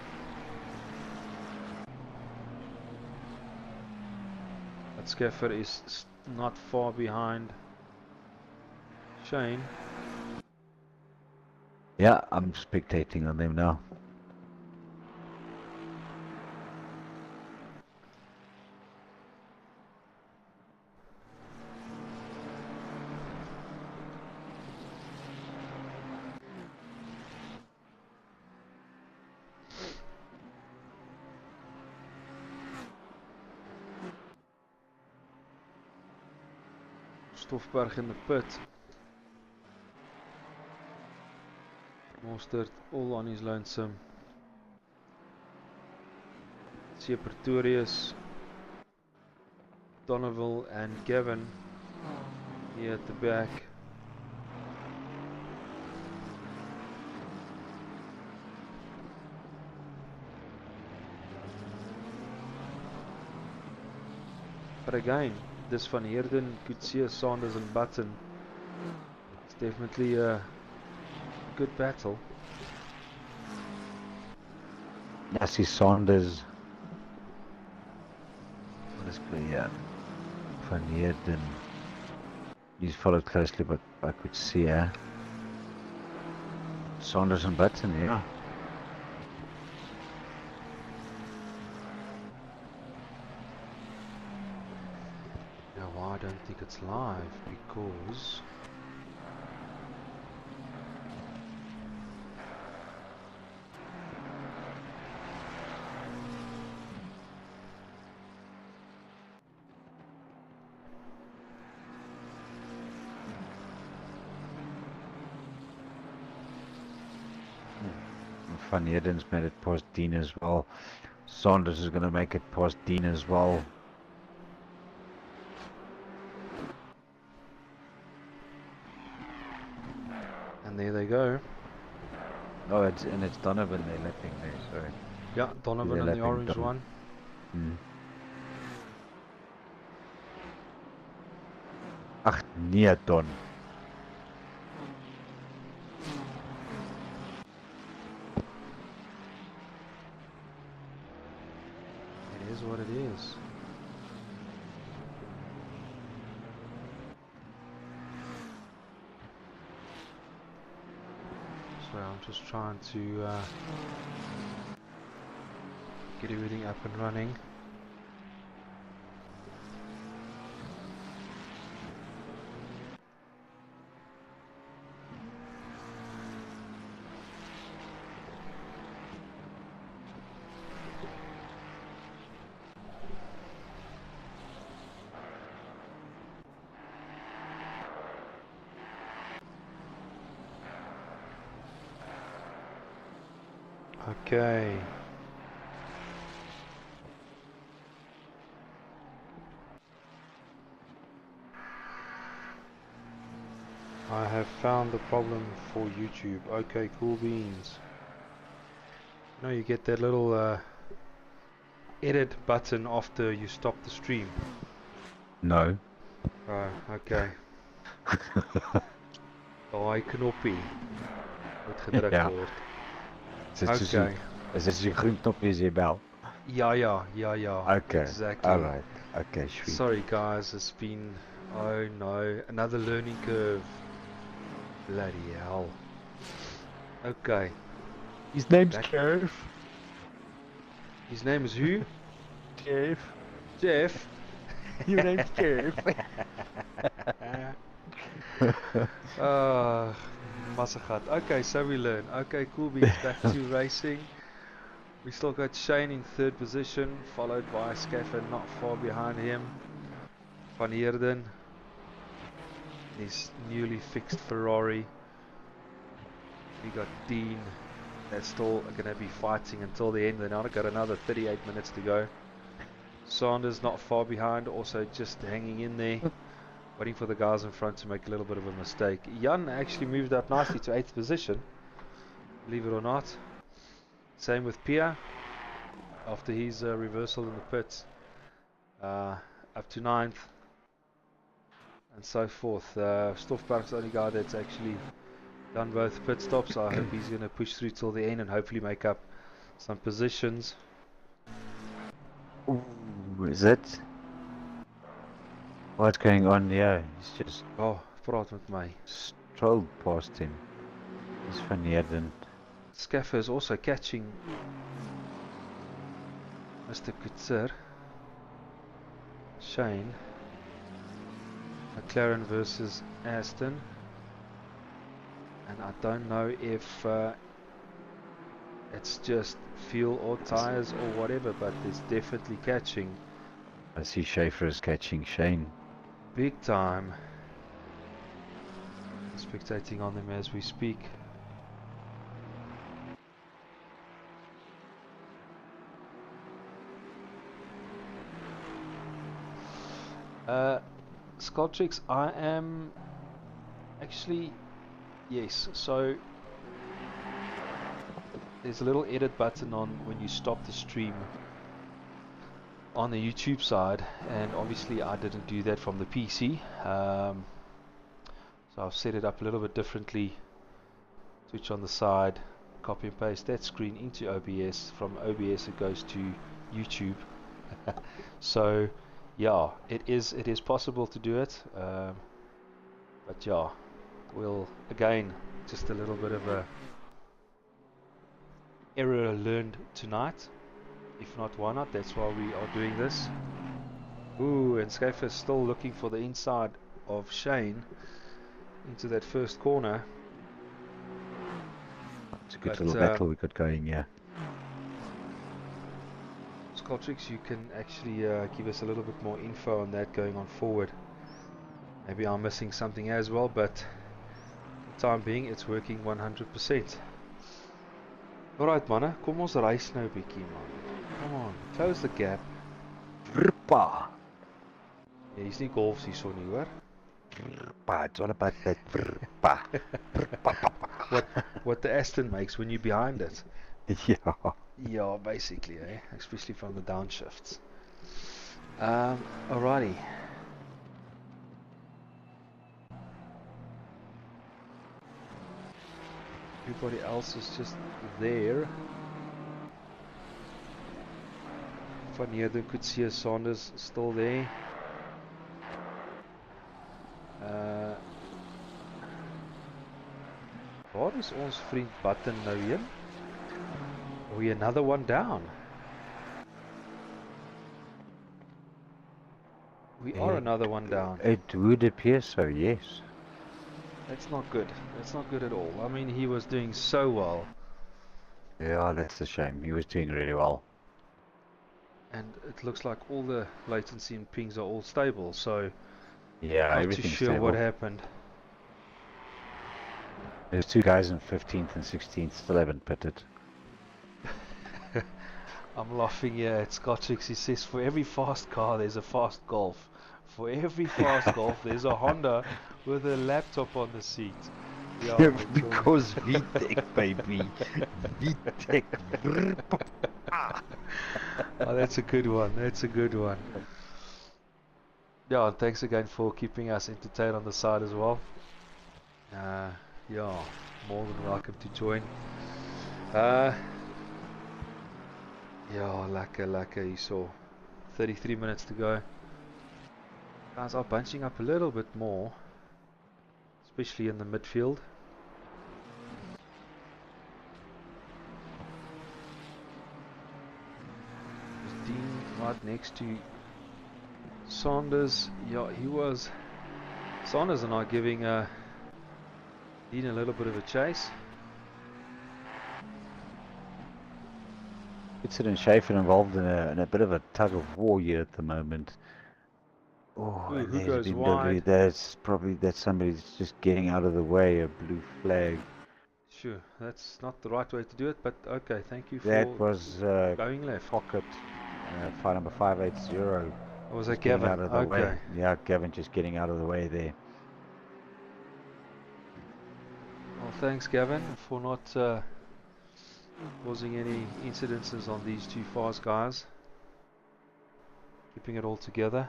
But Scaffer is not far behind Shane. Yeah, I'm spectating on them now. Stoffberg in the pit. Mostert all on his lonesome. See Pretorius Donovan and Gavin here at the back. But again, this Van Heerden, Coetzee, Sanders and Button, it's definitely a good battle. I see Saunders. Let's go, yeah. Van Heerden. He's followed closely, but I could see Saunders and Button, yeah. Now I don't think it's live because Van Heerden's made it past Dean as well. Saunders is going to make it past Dean as well. and there they go. Oh, it's Donovan they're lapping there, sorry. Yeah, Donovan on the orange one. Ach, nee, Don. It is what it is. So I'm just trying to get everything up and running. Okay. I have found the problem for YouTube. Okay, cool beans. No, you get that little edit button after you stop the stream. No. Oh, okay. Daai knoppie moet gedruk Ja. word. Okay. Is dit die groen knopje as jy bel? Ja. Okay. Exactly. Alright. Okay, sweet. Sorry guys, it's been, oh no, another learning curve. Bloody hell. Okay. His name's Back. Jeff. His name is who? Jeff. Jeff. Your name's Jeff. Massagat. Okay, so we learn. Okay, cool beans, back to racing. We still got Shane in third position, followed by Scaffer not far behind him. Van Heerden, his newly fixed Ferrari. We got Dean, that's still going to be fighting until the end. They've now got another 38 minutes to go. Sanders not far behind, also just hanging in there, waiting for the guys in front to make a little bit of a mistake. Jan actually moved up nicely to 8th position, believe it or not. Same with Pia, after his reversal in the pits, up to 9th, and so forth. Stoffberg's the only guy that's actually done both pit stops. I hope he's going to push through till the end and hopefully make up some positions. Ooh, is it? What's going on here? He's just Oh, praat met my. strolled past him. He's Van Heerden. Scaffer is also catching Mr. Coetzee. Shane. McLaren versus Aston. And I don't know if it's just fuel or tires or whatever, but it's definitely catching. I see Schaefer is catching Shane. Big time. Spectating on them as we speak. Sculptrix, I am actually, yes, so there's a little edit button on when you stop the stream on the YouTube side, and obviously I didn't do that from the PC, so I've set it up a little bit differently. Switch on the side, copy and paste that screen into OBS. From OBS it goes to YouTube. So yeah, it is possible to do it, but yeah, we'll again, just a little bit of a error learned tonight. If not, why not? That's why we are doing this. Ooh, and Schaefer's still looking for the inside of Shane into that first corner. It's a good little battle we got going, yeah. Sculptrix, you can actually give us a little bit more info on that going on forward. Maybe I'm missing something as well, but for the time being it's working 100%. Alright manne, kom ons reis nou 'n bietjie man. Come on, close the gap. Vrpa. Ja, hier's nie golfs hierso nie, hoor. Vrpa, it's all about that vrpa. What the Aston makes when you're behind it. Yeah. Yeah, basically, especially from the downshifts. Alrighty. Everybody else is just there. Van Heerden, Coetzee, Saunders still there. Waar is ons vriend Button nou heen? Oh, we another one down. We are another one down. It would appear so, yes. That's not good. That's not good at all. I mean, he was doing so well. Yeah, that's a shame. He was doing really well. And it looks like all the latency and pings are all stable, so yeah, not too sure stable. what happened. There's two guys in 15th and 16th still haven't pitted. I'm laughing here at Sculptrix. He says for every fast car there's a fast Golf. For every fast Golf there's a Honda with a laptop on the seat. Yeah, because VTech, baby. VTech. Oh, that's a good one. That's a good one. Yeah, and thanks again for keeping us entertained on the side as well. Yeah, more than welcome to join. Yeah, lekker, you saw 33 minutes to go. Guys are bunching up a little bit more, especially in the midfield. There's Dean right next to Saunders. Yeah, he was. Saunders and I giving Dean a little bit of a chase. Coetzee and Schaefer involved in a bit of a tug of war here at the moment. Oh, Ooh, and who there's goes been wide? that's somebody's just getting out of the way, a blue flag. Sure, that's not the right way to do it, but okay, thank you for That was going left. Pocket, file number 580. Or was that Getting Gavin? out of the Okay. way. Yeah, Gavin just getting out of the way there. Well, thanks Gavin for not causing any incidences on these two fast guys. Keeping it all together.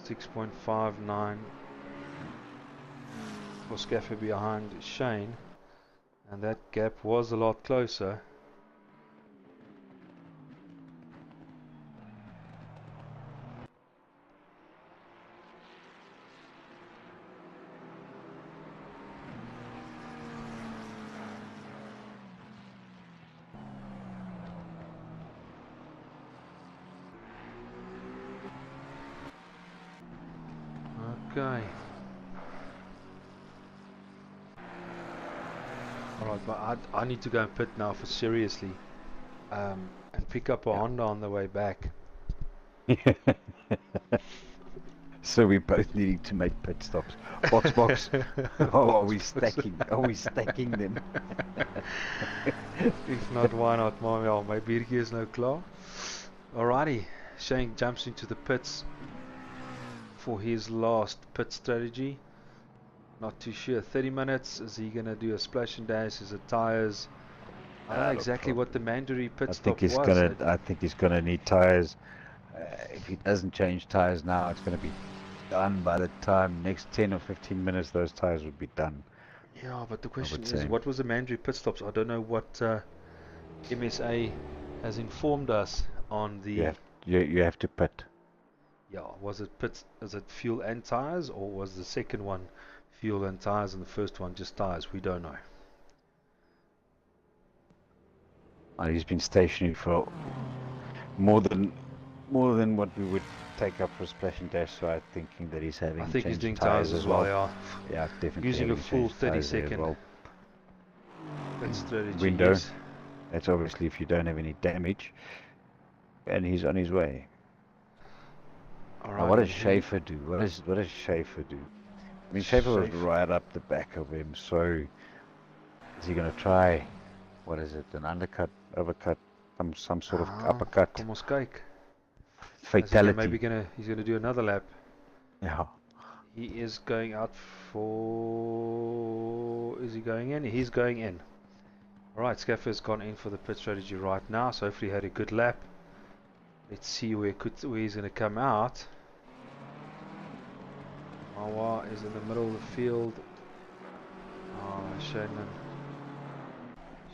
.59 for Scaffer behind Shane, and that gap was a lot closer. Okay. Alright, but I need to go and pit now for seriously. And pick up a Honda on the way back. So we're both needing to make pit stops. Box. Oh, are we stacking? Are we stacking them? If not, why not? Maar ja, my biertjie is nou klaar. Alrighty, Shane jumps into the pits for his last pit strategy. Not too sure. 30 minutes. Is he gonna do a splash and dash? Is it tires? I don't know exactly what the mandatory pit stop was. I think he's gonna need tires. If he doesn't change tires now, it's gonna be done by the time next 10 or 15 minutes. Those tires would be done. Yeah, but the question is, what was the mandatory pit stops? I don't know what MSA has informed us on the. You have to pit. Yeah, was it pit? Is it fuel and tires, or was the second one fuel and tires, and the first one just tires? We don't know. He's been stationary for more than what we would take up for splash and dash. So I'm thinking that he's having. I think he's doing tires as well. Yeah, definitely. Using a full 30-second pit strategy. Window. Yes. That's obviously if you don't have any damage, and he's on his way. All right, right. what does Schaefer do? What does Schaefer do? I mean, Schaefer was right up the back of him. So is he going to try? What is it? An undercut, overcut, some sort of uppercut? Kom ons kyk. Fatality. He's gonna do another lap. Yeah. He is going out for. Is he going in? He's going in. Alright, Scaffer's gone in for the pit strategy right now, so hopefully he had a good lap. Let's see where he's going to come out. Mawa is in the middle of the field.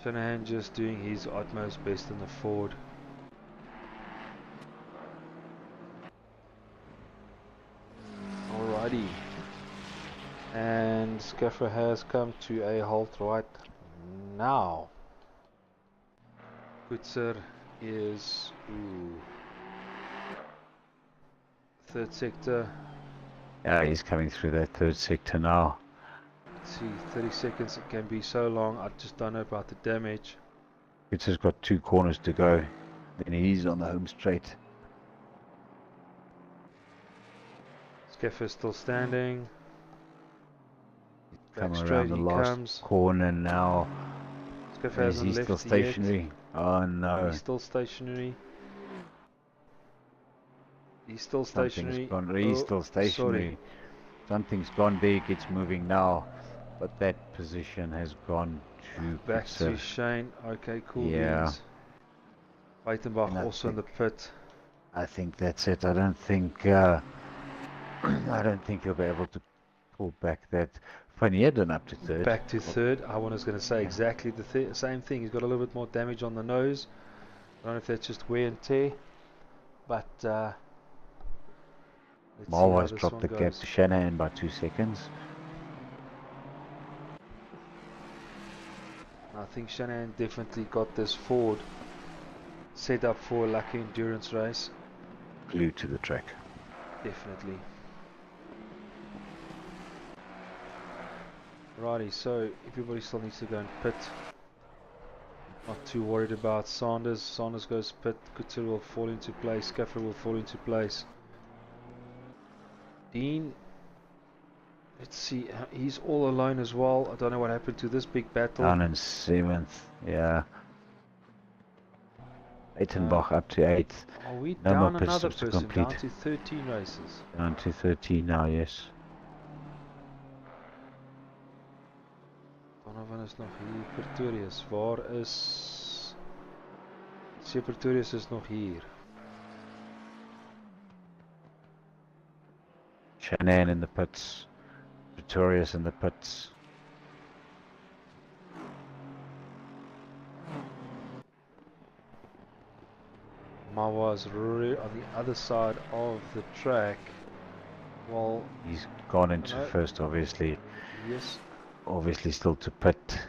Shanahan just doing his utmost best in the Ford. Alrighty. And Scaffer has come to a halt right now. Kutzer is third sector. Yeah, he's coming through that third sector now. Let's see, 30 seconds, it can be so long. I just don't know about the damage. Kutzer's got 2 corners to go. Then he's on the home straight. Scaffer still standing. Come around the last corner now. Scaffer hasn't left still stationary? Yet. Oh no. He's still stationary. He's still stationary. He's still stationary. Sorry. Something's gone there, it's moving now. But that position has gone to back Kutzer. to Shane. Okay, cool. Yeah. Weitenbach also in the pit. I think that's it. I don't think he'll be able to pull back that Van up to third. Back to third. I was going to say exactly the same thing. He's got a little bit more damage on the nose. I don't know if that's just wear and tear, but Marwa's dropped the gap to Shanahan by 2 seconds. I think Shanahan definitely got this Ford set up for a lucky endurance race. Glued to the track. Definitely. Righty, so everybody still needs to go and pit. Not too worried about Sanders. Sanders goes pit. Kutzer will fall into place. Scaffer will fall into place. Dean, let's see, he's all alone as well. I don't know what happened to this big battle. Down in 7th, yeah. Weitenbach up to 8th. Are we No down more another pit stops to person? complete. Down to 13 races. Down to 13 now, yes. Donovan is nog hier. Pretorius, waar is... Sê Pretorius is nog hier. Shanahan in the pits. Pretorius in the pits. Mawa's on the other side of the track. Well, he's gone into first, obviously. Yes. Obviously still to pit.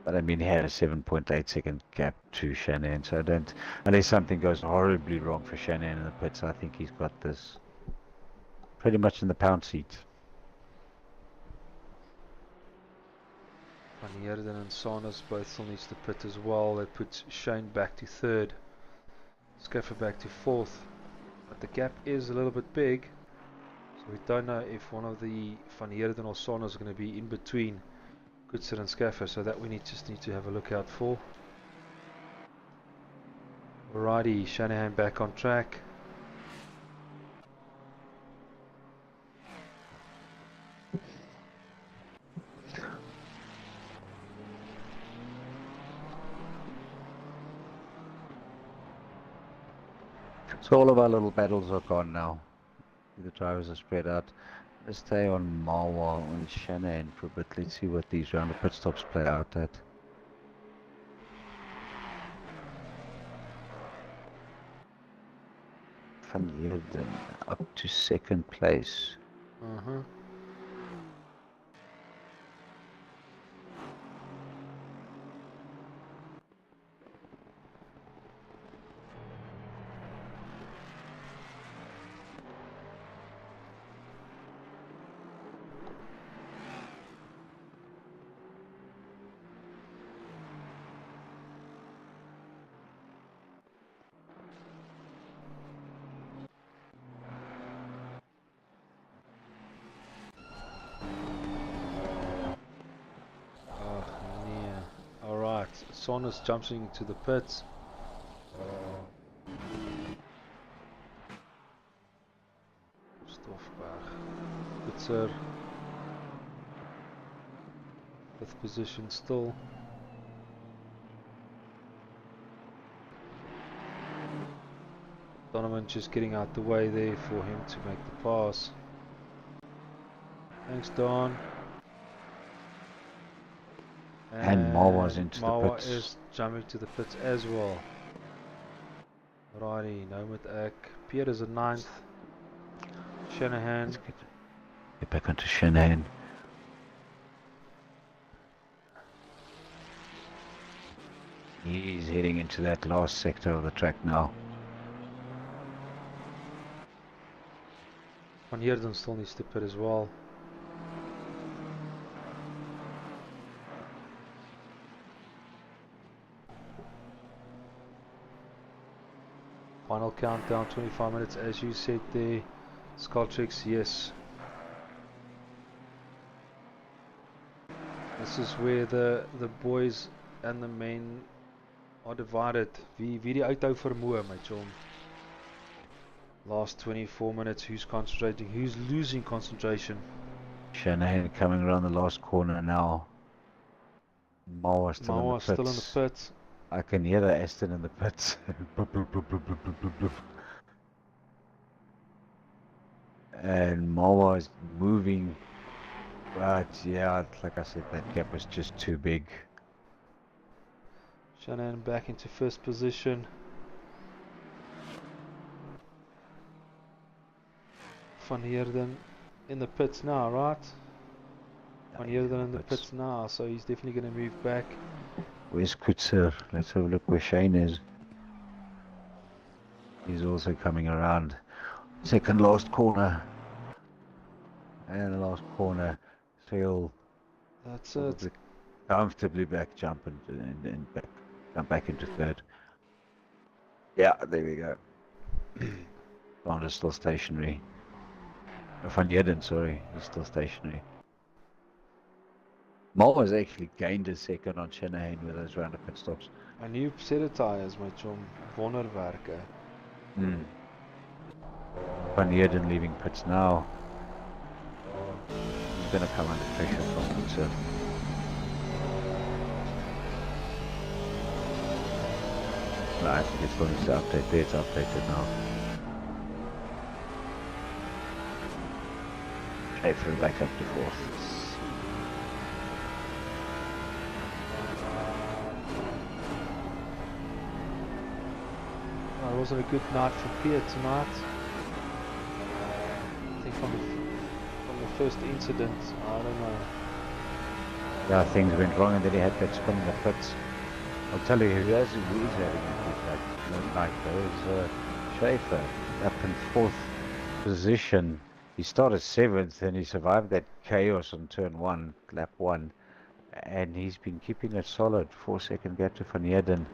But I mean, he had a 7.8 second gap to Shanahan, so I don't... Unless something goes horribly wrong for Shanahan in the pits, I think he's got this pretty much in the pound seat. Van Heerden and Sanders both still needs to pit as well. That puts Shane back to third. Scaffer back to fourth. But the gap is a little bit big. We don't know if one of the Van Heerden or Sonne is going to be in between Goodser and Scaffer, so that we just need to have a look out for. Alrighty, Shanahan back on track. So all of our little battles are gone now. The drivers are spread out. Let's stay on Marwa and Shanahan for a bit. Let's see what these round of pit stops play out at. Van Heerden up to second place. Sonne's jumping into the pits. Stoffberg. Goodser. 5th position still. Donovan just getting out the way there for him to make the pass. Thanks, Don. And Marwa's into the pits. Is jumping to the pits as well. Righty, Nomad Ek. Pierre is a 9th. Shanahan. Get back onto Shanahan. He's heading into that last sector of the track now. Van Heerden still needs to pit as well. Final countdown, 25 minutes as you said there. Sculptrix, yes. This is where the boys and the men are divided. Wie die uithou vermoë, my chom. Last 24 minutes, who's concentrating, who's losing concentration. Shanahan coming around the last corner now. Marwa still in the pits. I can hear the Aston in the pits. And Marwa is moving, but yeah, like I said, that gap was just too big. Shanahan back into 1st position. Van Heerden in the pits now, right? Van Heerden in the pits now, so he's definitely going to move back. Where's Goodser? Let's have a look where Shane is. He's also coming around. Second last corner. And the last corner. So he'll comfortably back jump and come back into 3rd. Yeah, there we go. Ronda's still stationary. Van Heerden, sorry, he's still stationary. Marwa's actually gained a second on Shanahan with those round of pit stops. A new set of tyres, my chum. Wonderwerke. Van Heerden leaving pits now. He's going to come under pressure from Goodser. No, I think it's going to update there. It's updated now. Schaefer back up to 4th. It wasn't a good night for Pierre tonight. I think from the first incident, I don't know. Yeah, things went wrong and then he had that spin in the pits. I'll tell you who is having a good night though is Schaefer up in 4th position. He started 7th and he survived that chaos on turn 1, lap 1. And he's been keeping it solid, 4-second gap to Van Heerden.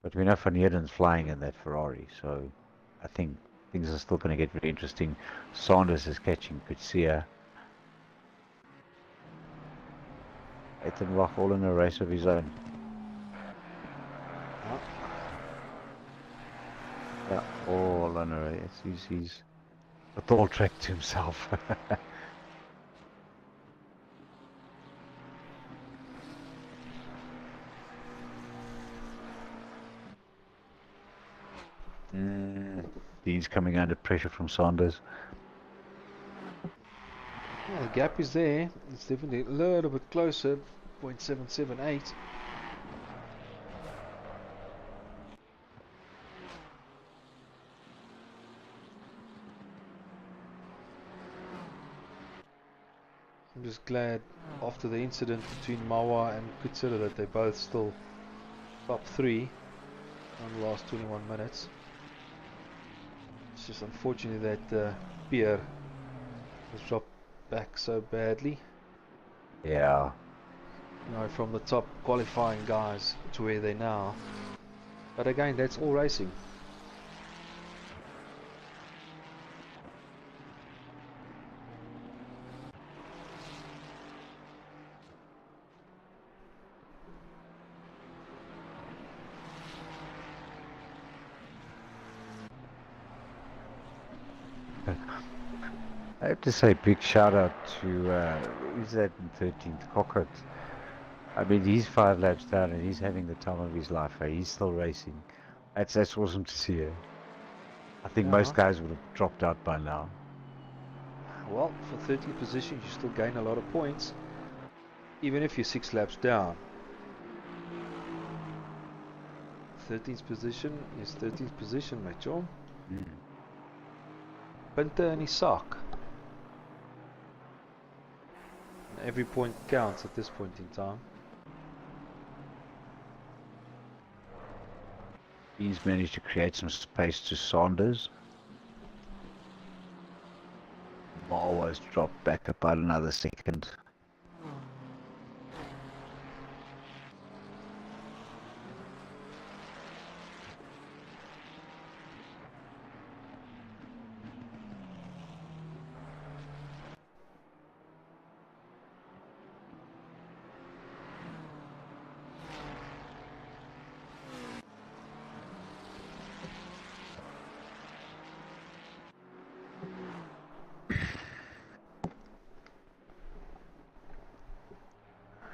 But we know Van Heerden's flying in that Ferrari, so I think things are still going to get very interesting. Saunders is catching Kutsia. Ettenbach all in a race of his own. Yeah, all in a race. He's a tall track to himself. Dean's coming under pressure from Saunders. Well, the gap is there. It's definitely a little bit closer. 0.778. I'm just glad after the incident between Mawa and Kutsura that they both still top 3 on the last 21 minutes. It's just unfortunate that Pierre has dropped back so badly. Yeah. You know, from the top qualifying guys to where they're now. But again, that's all racing. I have to say big shout out to who's that in 13th, Cockett. I mean, he's 5 laps down and he's having the time of his life. He's still racing. That's awesome to see. I think most guys would have dropped out by now. Well, for 13th position, you still gain a lot of points, even if you're 6 laps down. 13th position is 13th position, my chum. Punte in his sock. And every point counts at this point in time. He's managed to create some space to Saunders. Marwa's dropped back about another second.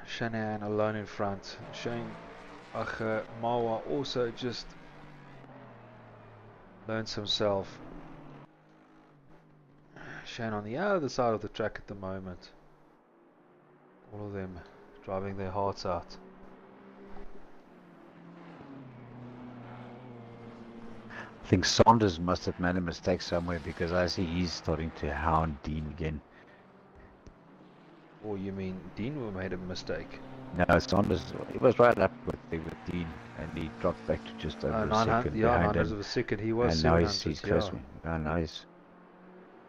Shanahan alone in front. Shane Mawa also just learns himself. Shane on the other side of the track at the moment. All of them driving their hearts out. I think Saunders must have made a mistake somewhere because I see he's starting to hound Dean again. Or you mean Dean made a mistake? No, Saunders, he was right up with Dean and he dropped back to just over a second behind him. Of a second. He was and now 700. he's close. Oh, nice.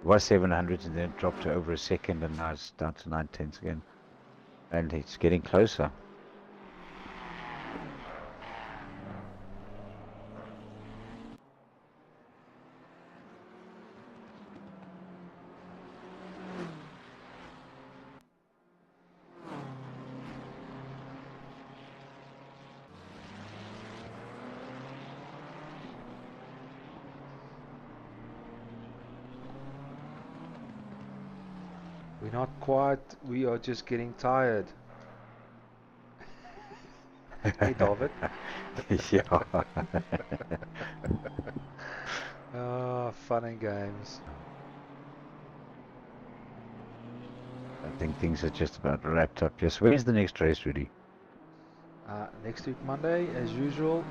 It was 700 and then dropped to over a second and now it's down to 9/10 again. And it's getting closer. We're not quite, we are just getting tired. Hey, David. Yeah. Oh, fun and games. I think things are just about wrapped up. Yes, when's the next race, Rudy? Next week, Monday, as usual.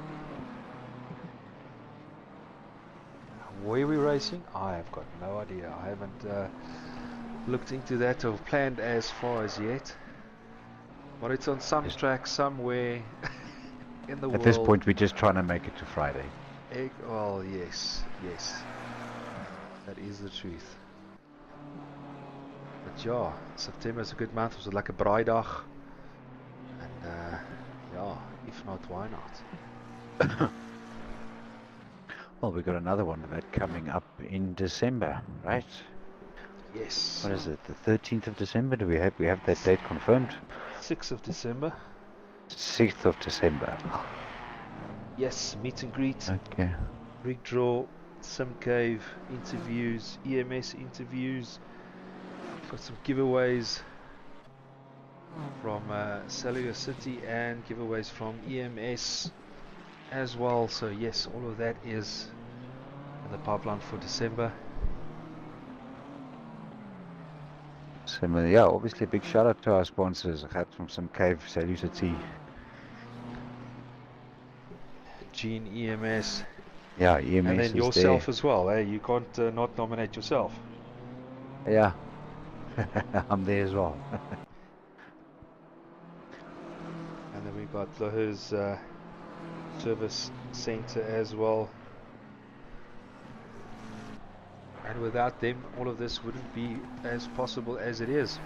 Where are we racing? I have got no idea. I haven't looked into that or planned as far as yet. But it's on some track somewhere in the world. At this point, we're just trying to make it to Friday. Well, yes. That is the truth. But yeah, September is a good month. It was like a braaidag. And yeah, if not, why not? Well, we got another one of that coming up in December, right? Yes. What is it? The 13th of December? Do we have that date confirmed? 6th of December. 6th of December. Yes, meet and greet, Okay. rig draw, sim cave, interviews, EMS interviews. Got some giveaways from Cellular City and giveaways from EMS as well. So yes, all of that is in the pipeline for December. So, yeah, obviously a big shout out to our sponsors. I had from some cave, Salucity. Gene EMS. Yeah, And EMS then is yourself there. as well, eh? You can't not nominate yourself. Yeah, I'm there as well. And then we got Loher's service center as well. And without them, all of this wouldn't be as possible as it is.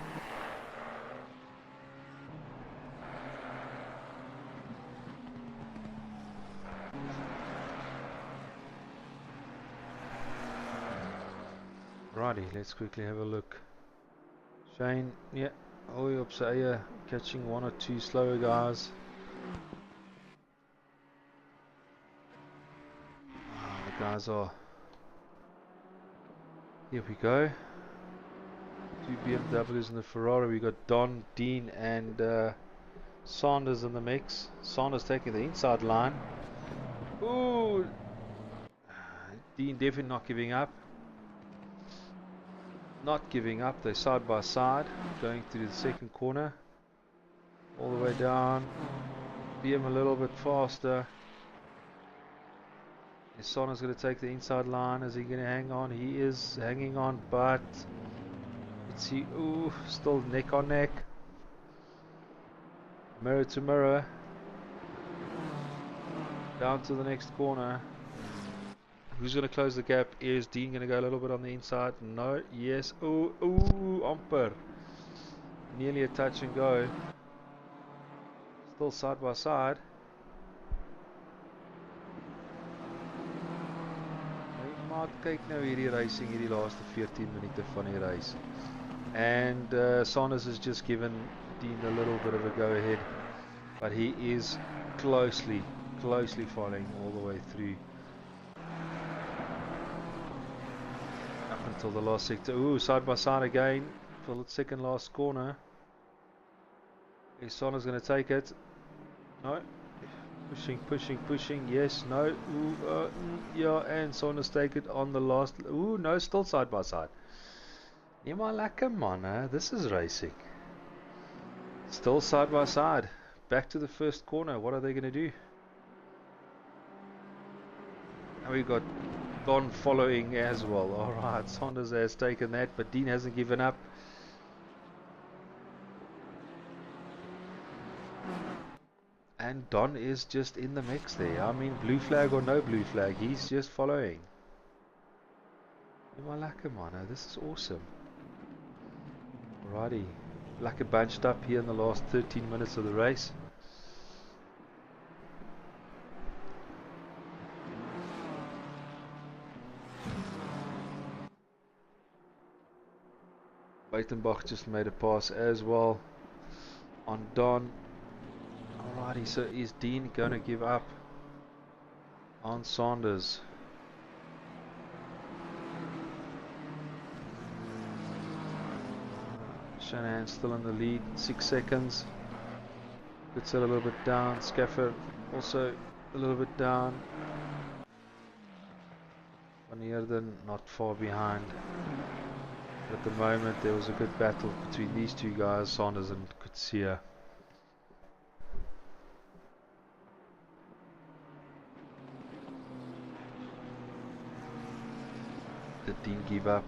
Righty, let's quickly have a look. Shane, yeah, Oyopsaya catching one or two slower guys. The guys are. Here we go. Two BMWs and the Ferrari. We got Don, Dean, and Sanders in the mix. Sanders taking the inside line. Ooh! Dean definitely not giving up. Not giving up. They're side by side. Going through the second corner. All the way down. BM a little bit faster. Is Sanders going to take the inside line? Is he going to hang on? He is hanging on, but let's see. Ooh, still neck on neck. Mirror to mirror. Down to the next corner. Who's going to close the gap? Is Dean going to go a little bit on the inside? No. Yes. Ooh, ooh, amper. Nearly a touch and go. Still side by side. Maar kyk nou hierdie racing, hierdie laaste 14 minute van die race. And Sanders has just given Dean a little bit of a go ahead. But he is closely following all the way through. Up until the last sector. Ooh, side by side again for the second last corner. Is Sanders going to take it? No. Pushing. Yes, no. Ooh, yeah, and Sanders take it on the last. Ooh, no, still side by side. Nee, maar lekker man, this is racing. Still side by side. Back to the first corner. What are they going to do? And we've got Don following as well. Alright, Sanders has taken that, but Dean hasn't given up. And Don is just in the mix there. I mean, blue flag or no blue flag, he's just following. Lekker man, this is awesome. Alrighty, lekker bunched up here in the last 13 minutes of the race. Buitenbach just made a pass as well on Don. Alrighty, so is Dean going to give up on Sanders? Shanahan still in the lead, 6 seconds. Puts it a little bit down. Scaffer also a little bit down. Van Heerden not far behind. At the moment there was a good battle between these two guys, Sanders and Kutsia. Did Dean give up?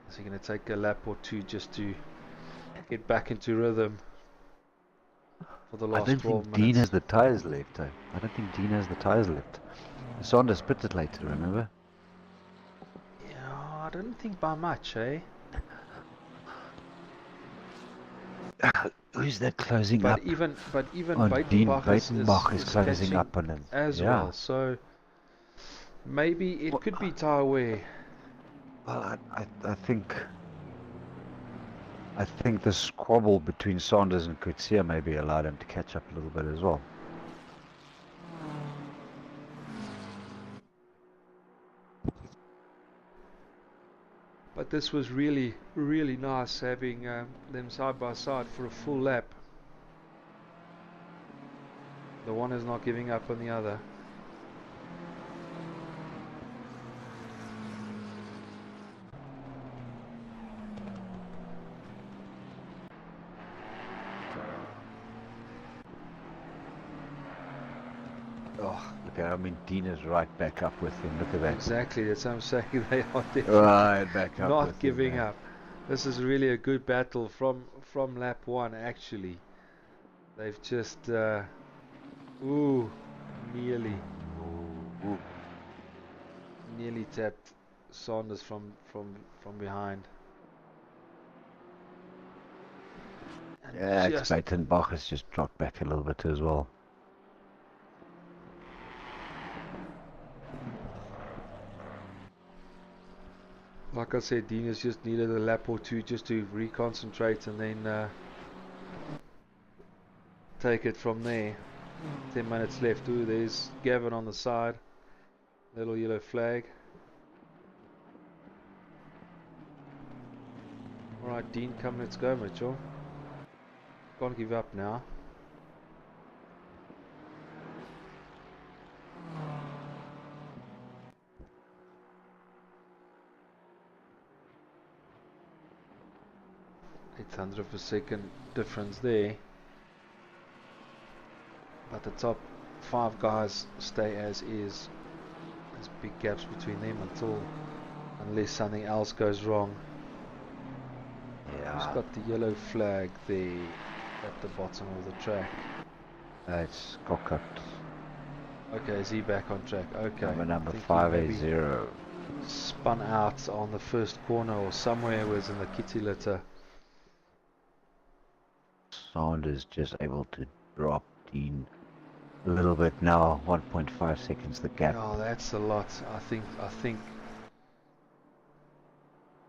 Is he going to take a lap or two just to get back into rhythm for the last 12 minutes? I don't think Dean has the tyres left. I don't think Dean has the tyres left. Sanders pitted later, remember? Yeah, I don't think by much, eh? Who's that closing But up? even On Dean Baitenbach Baitenbach is is closing catching up on him. as Yeah. well. So maybe it Well, could be tyre wear. well, I think the squabble between Saunders and Coetzee maybe allowed him to catch up a little bit as well. But this was really, really nice having them side by side for a full lap. The one is not giving up on the other. Oh, look at, I mean, Dean is right back up with him. Look at that. Exactly, that's what I'm saying. They are definitely Right back up not with giving him, man. up. This is really a good battle from lap 1 actually. They've just ooh, nearly Ooh. tapped Saunders from behind. And Yeah, just Baitenbach has just dropped back a little bit as well. like I said, Dean has just needed a lap or two just to reconcentrate and then take it from there. 10 minutes left. Ooh, there's Gavin on the side. Little yellow flag. Alright, Dean, come, let's go, Mitchell. Can't give up now. Hundredth of a second difference there. But the top 5 guys stay as is. There's big gaps between them unless something else goes wrong. Yeah. Who's got the yellow flag there at the bottom of the track? It's Cockett. Okay, is he back on track? Okay. Number I think he 580. spun out on the first corner or somewhere was in the kitty litter. Saunders just able to drop Dean a little bit now. 1.5 seconds the gap. Oh, that's a lot. I think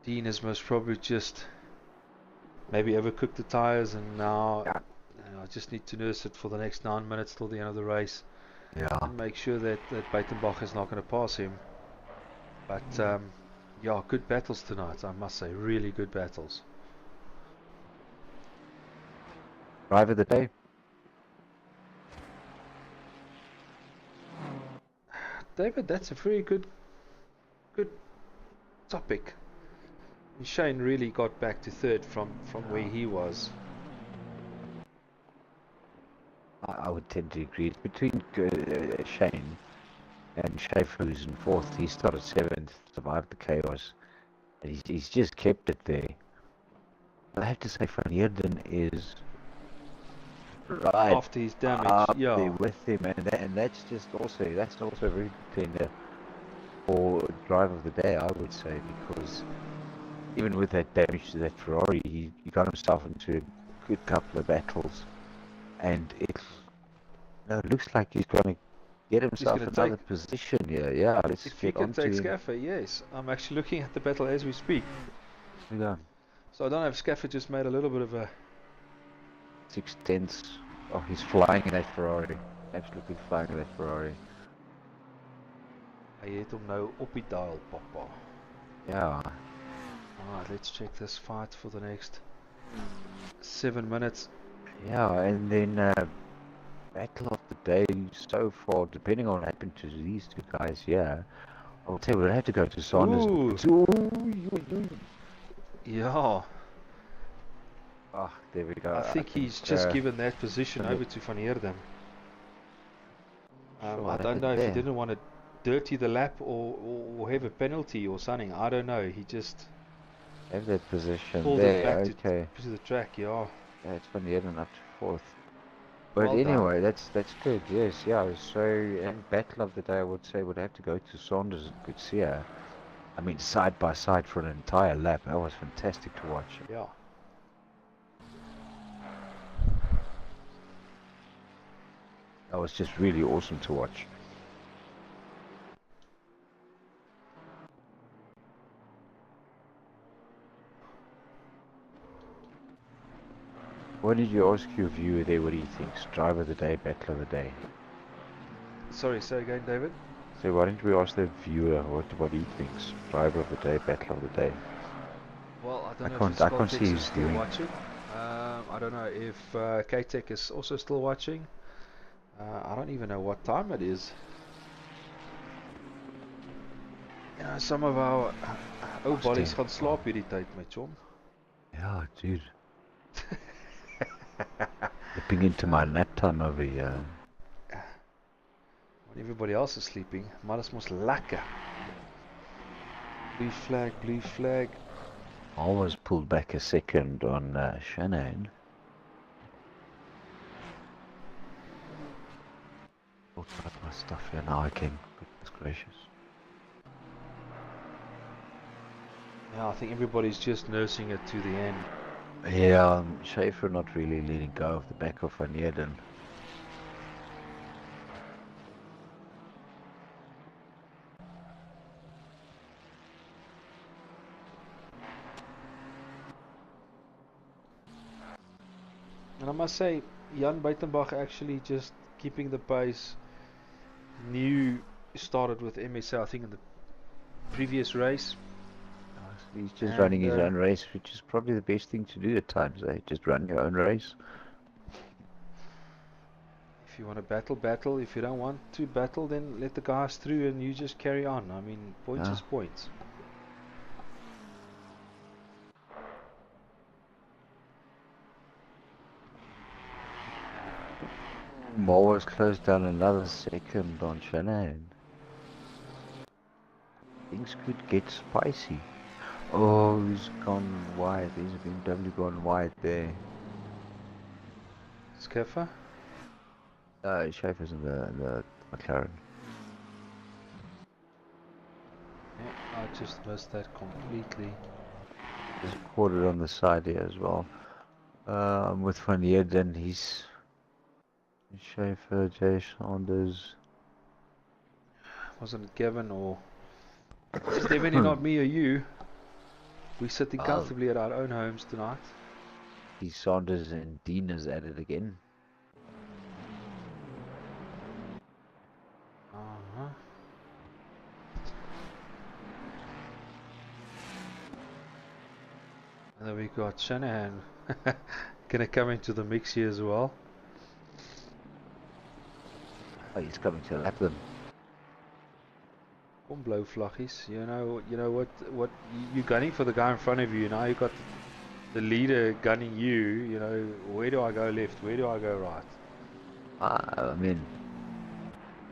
Dean has most probably just maybe overcooked the tyres and now I just need to nurse it for the next 9 minutes till the end of the race. Yeah. And make sure that Baitenbach is not going to pass him. But yeah, good battles tonight, I must say. Really good battles. Driver of the day. David, that's a very good topic. Shane really got back to third from where he was. I would tend to agree. It's between Shane and Schaefer, who's in fourth. He started 7th, survived the chaos, and he's just kept it there. I have to say, Van Heerden is right After his damage, up yeah. there with him, and that's also a very good tender for driver of the day, I would say, because even with that damage to that Ferrari, he got himself into a good couple of battles, and it looks like he's going to get himself another position here. Yeah, let's if he get can on take to Scaffer, yes. I'm actually looking at the battle as we speak. yeah. So I don't know if Scaffer just made a little bit of a 6/10. Oh, he's flying in that Ferrari. Absolutely flying in that Ferrari. Hy het hom nou op die dial, papa. Yeah. Alright, let's check this fight for the next 7 minutes. Yeah, and then battle of the day so far, depending on what happened to these two guys here, I will tell you, we'll have to go to Saunders. Ooh. Yeah. Oh, there we go. I think he's just given that position over to Van Heerden. I don't know if he didn't want to dirty the lap or have a penalty or something. I don't know. He just have that position pulled there. it back to the track. Yeah. It's Van Heerden up to 4th. But well anyway, that's good. Yes, yeah. So, and battle of the day, I would say, would have to go to Saunders and Coetzee. I mean, side by side for an entire lap. That was fantastic to watch. Yeah. That was just really awesome to watch. Why did you ask your viewer there what he thinks? Driver of the day, battle of the day. Sorry, say again, David. So why don't we ask the viewer what he thinks? Driver of the day, battle of the day. Well, I don't know I if can't see Skulltex his is still viewing. watching. I don't know if K-Tech is also still watching. I don't even know what time it is. You know, some of our ou bodies gaan slaap hierdie tyd, my chom. Yeah, dude. Dipping into my nap time over here. When everybody else is sleeping, maar dit is mos lekker. Blue flag, blue flag. Almost pulled back a second on Shanahan. Thought about my stuff here now again. Goodness gracious. Yeah, I think everybody's just nursing it to the end. Yeah, Schaefer not really letting go of the back of Van Heerden. And I must say, Jan Buitenbach actually just keeping the pace. New started with MSA, I think, in the previous race. He's just running his own race, which is probably the best thing to do at times, eh? Just run your own race. If you want to battle, battle. If you don't want to battle, then let the guys through and you just carry on. I mean, points is points. Moore closed down another second on Shanahan. Things could get spicy. Oh, he's gone wide. There's a BMW gone wide there. Skiffer? Schaefer's in the McLaren. Yeah, I just missed that completely. Just caught it on the side here as well. With Van Heerden, he's Schaefer, Jay Saunders. Wasn't it Gavin or... It's definitely not me or you. We're sitting comfortably at our own homes tonight. He's Saunders and Dean is at it again. Uh-huh. And then we got Shanahan gonna come into the mix here as well. Oh, he's coming to lap them. Kom blauw vlaggies. You know what you're gunning for the guy in front of you. Now you got the leader gunning you. You know, where do I go left? Where do I go right? I mean,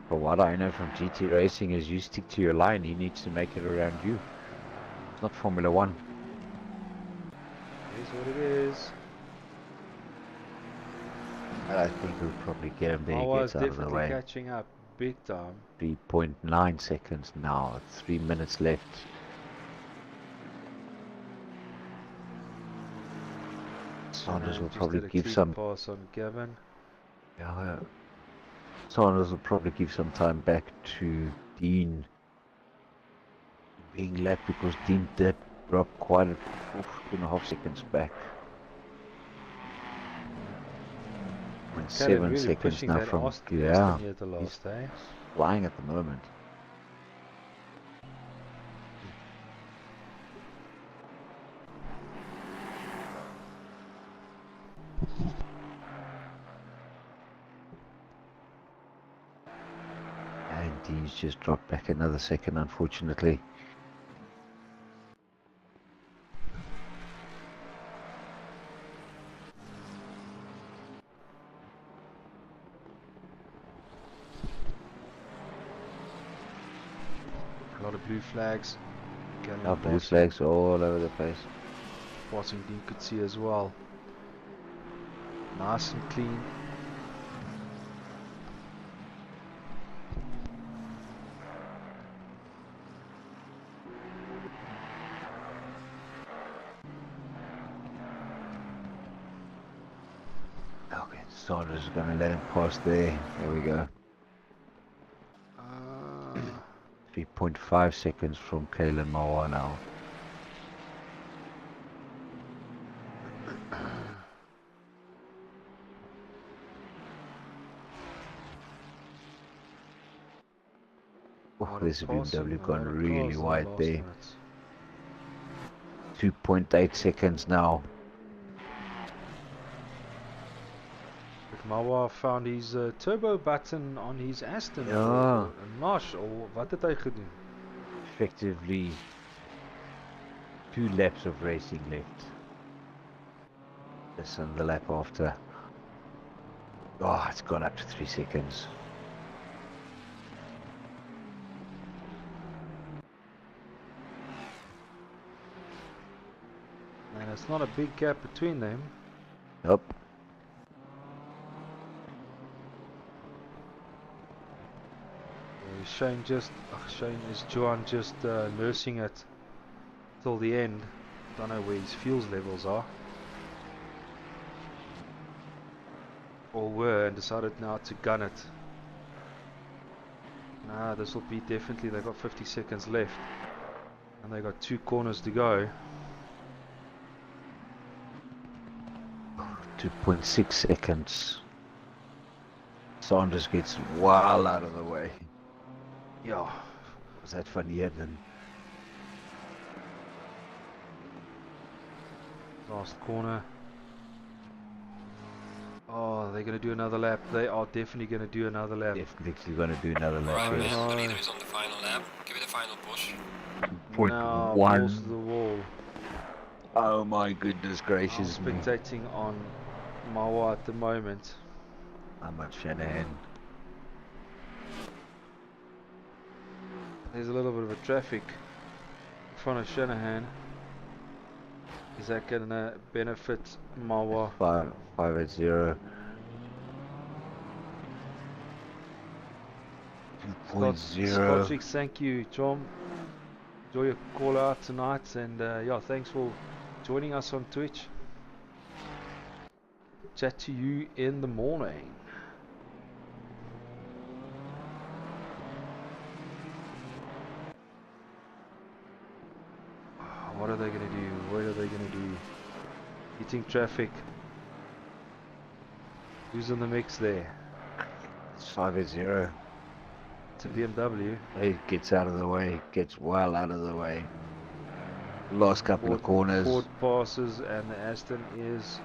from what I know from GT racing is you stick to your line, he needs to make it around you. It's not Formula 1. It is what it is. I think we'll probably get him there. I He was gets out of the definitely way. catching up big time. 3.9 seconds now, 3 minutes left. Saunders will probably give some pass on Gavin. Yeah, Saunders will probably give some time back to Dean being lapped because Dean did drop quite a 2.5 seconds back. And 7 really seconds now from Austin here the last day. Flying at the moment. And Dean's just dropped back another second, unfortunately. A lot of blue flags. Blue flags all over the place. Passing Dean could see as well. Nice and clean. Okay, Saunders is going to let him pass there. There we go. 3.5 seconds from Kalen Mawa now. Oh, this BMW gone really wide there. 2.8 seconds now. But Mawa found his turbo button on his Aston. Ja. Marsh, or wat het hy gedoen? Effectively 2 laps of racing left. This and the lap after. Oh, it's gone up to 3 seconds. And it's not a big gap between them. Nope. Shane is Johan just nursing it till the end. Don't know where his fuels levels are. Or were, and decided now to gun it. Nah, this will be definitely, they've got 50 seconds left. And they've got 2 corners to go. 2.6 seconds. Saunders gets well out of the way. Yeah. Was that funny, Edwin? Last corner. Oh, they're going to do another lap. They are definitely going to do another lap. Definitely going to do another lap. Right, Yes. man. The leader is on the final lap. Give it a final push. Now, 0.1. balls to the wall. Oh my goodness gracious I'm me. spectating on Mawa at the moment. I'm at Shanahan. There's a little bit of a traffic in front of Shanahan. Is that going to benefit Mawa? 580. 2.0. Scottrix, thank you, Tom. Enjoy your call out tonight, and yeah, thanks for joining us on Twitch. Chat to you in the morning. What are they going to do? What are they going to do? Hitting traffic. Who's in the mix there? It's 580. It's a BMW. He gets out of the way, gets well out of the way. Last couple of corners. Ford passes, and the Aston is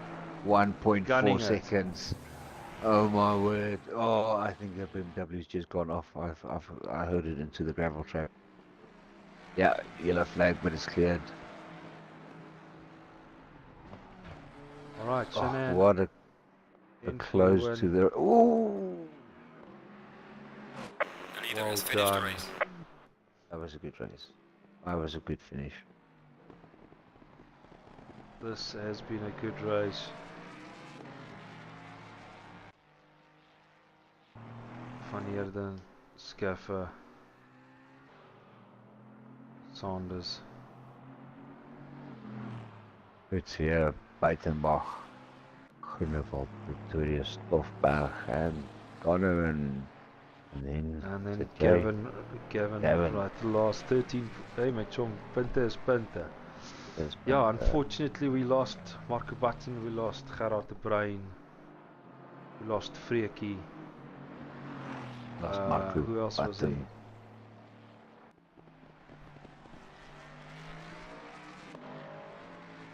1.4 seconds. Oh my word. Oh, I think the BMW's just gone off. I heard it into the gravel trap. Yeah, yellow flag, but it's cleared. Alright, Oh, Shanahan. what a close to the... Ooh! The leader Well has finished the done. race. That was a good race. That was a good finish. This has been a good race. Van Heerden, Scaffer, Saunders. It's here, Buitenbach, Groenewald, Victoria, Stoffberg, and Donovan. And then Gavin, right, the last 13, hey my chum, punte is punte. Yeah, unfortunately we lost Marco Button, we lost Gerard de Bruin, we lost Freekie. Lost Marco who else was Button.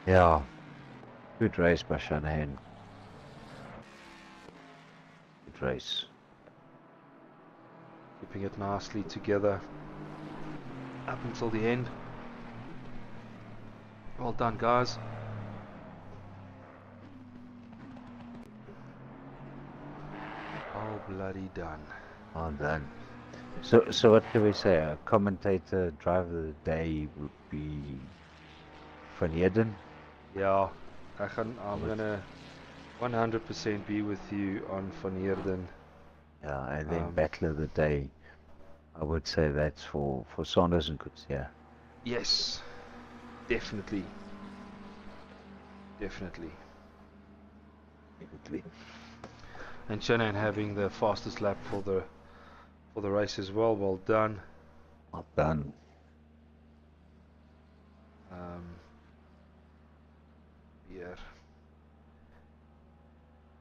there? Yeah, good race by Shanahan. Good race. Keeping it nicely together up until the end. Well done, guys. All bloody done. Well done. So what can we say? A commentator driver of the day would be Van Heerden. Yeah, I'm gonna 100% be with you on Van Heerden. Yeah, and then battle of the day, I would say that's for Saunders and Coetzee. Yeah. Yes, definitely. Definitely. Definitely. And Shannon having the fastest lap for the race as well. Well done. Well done. Yeah.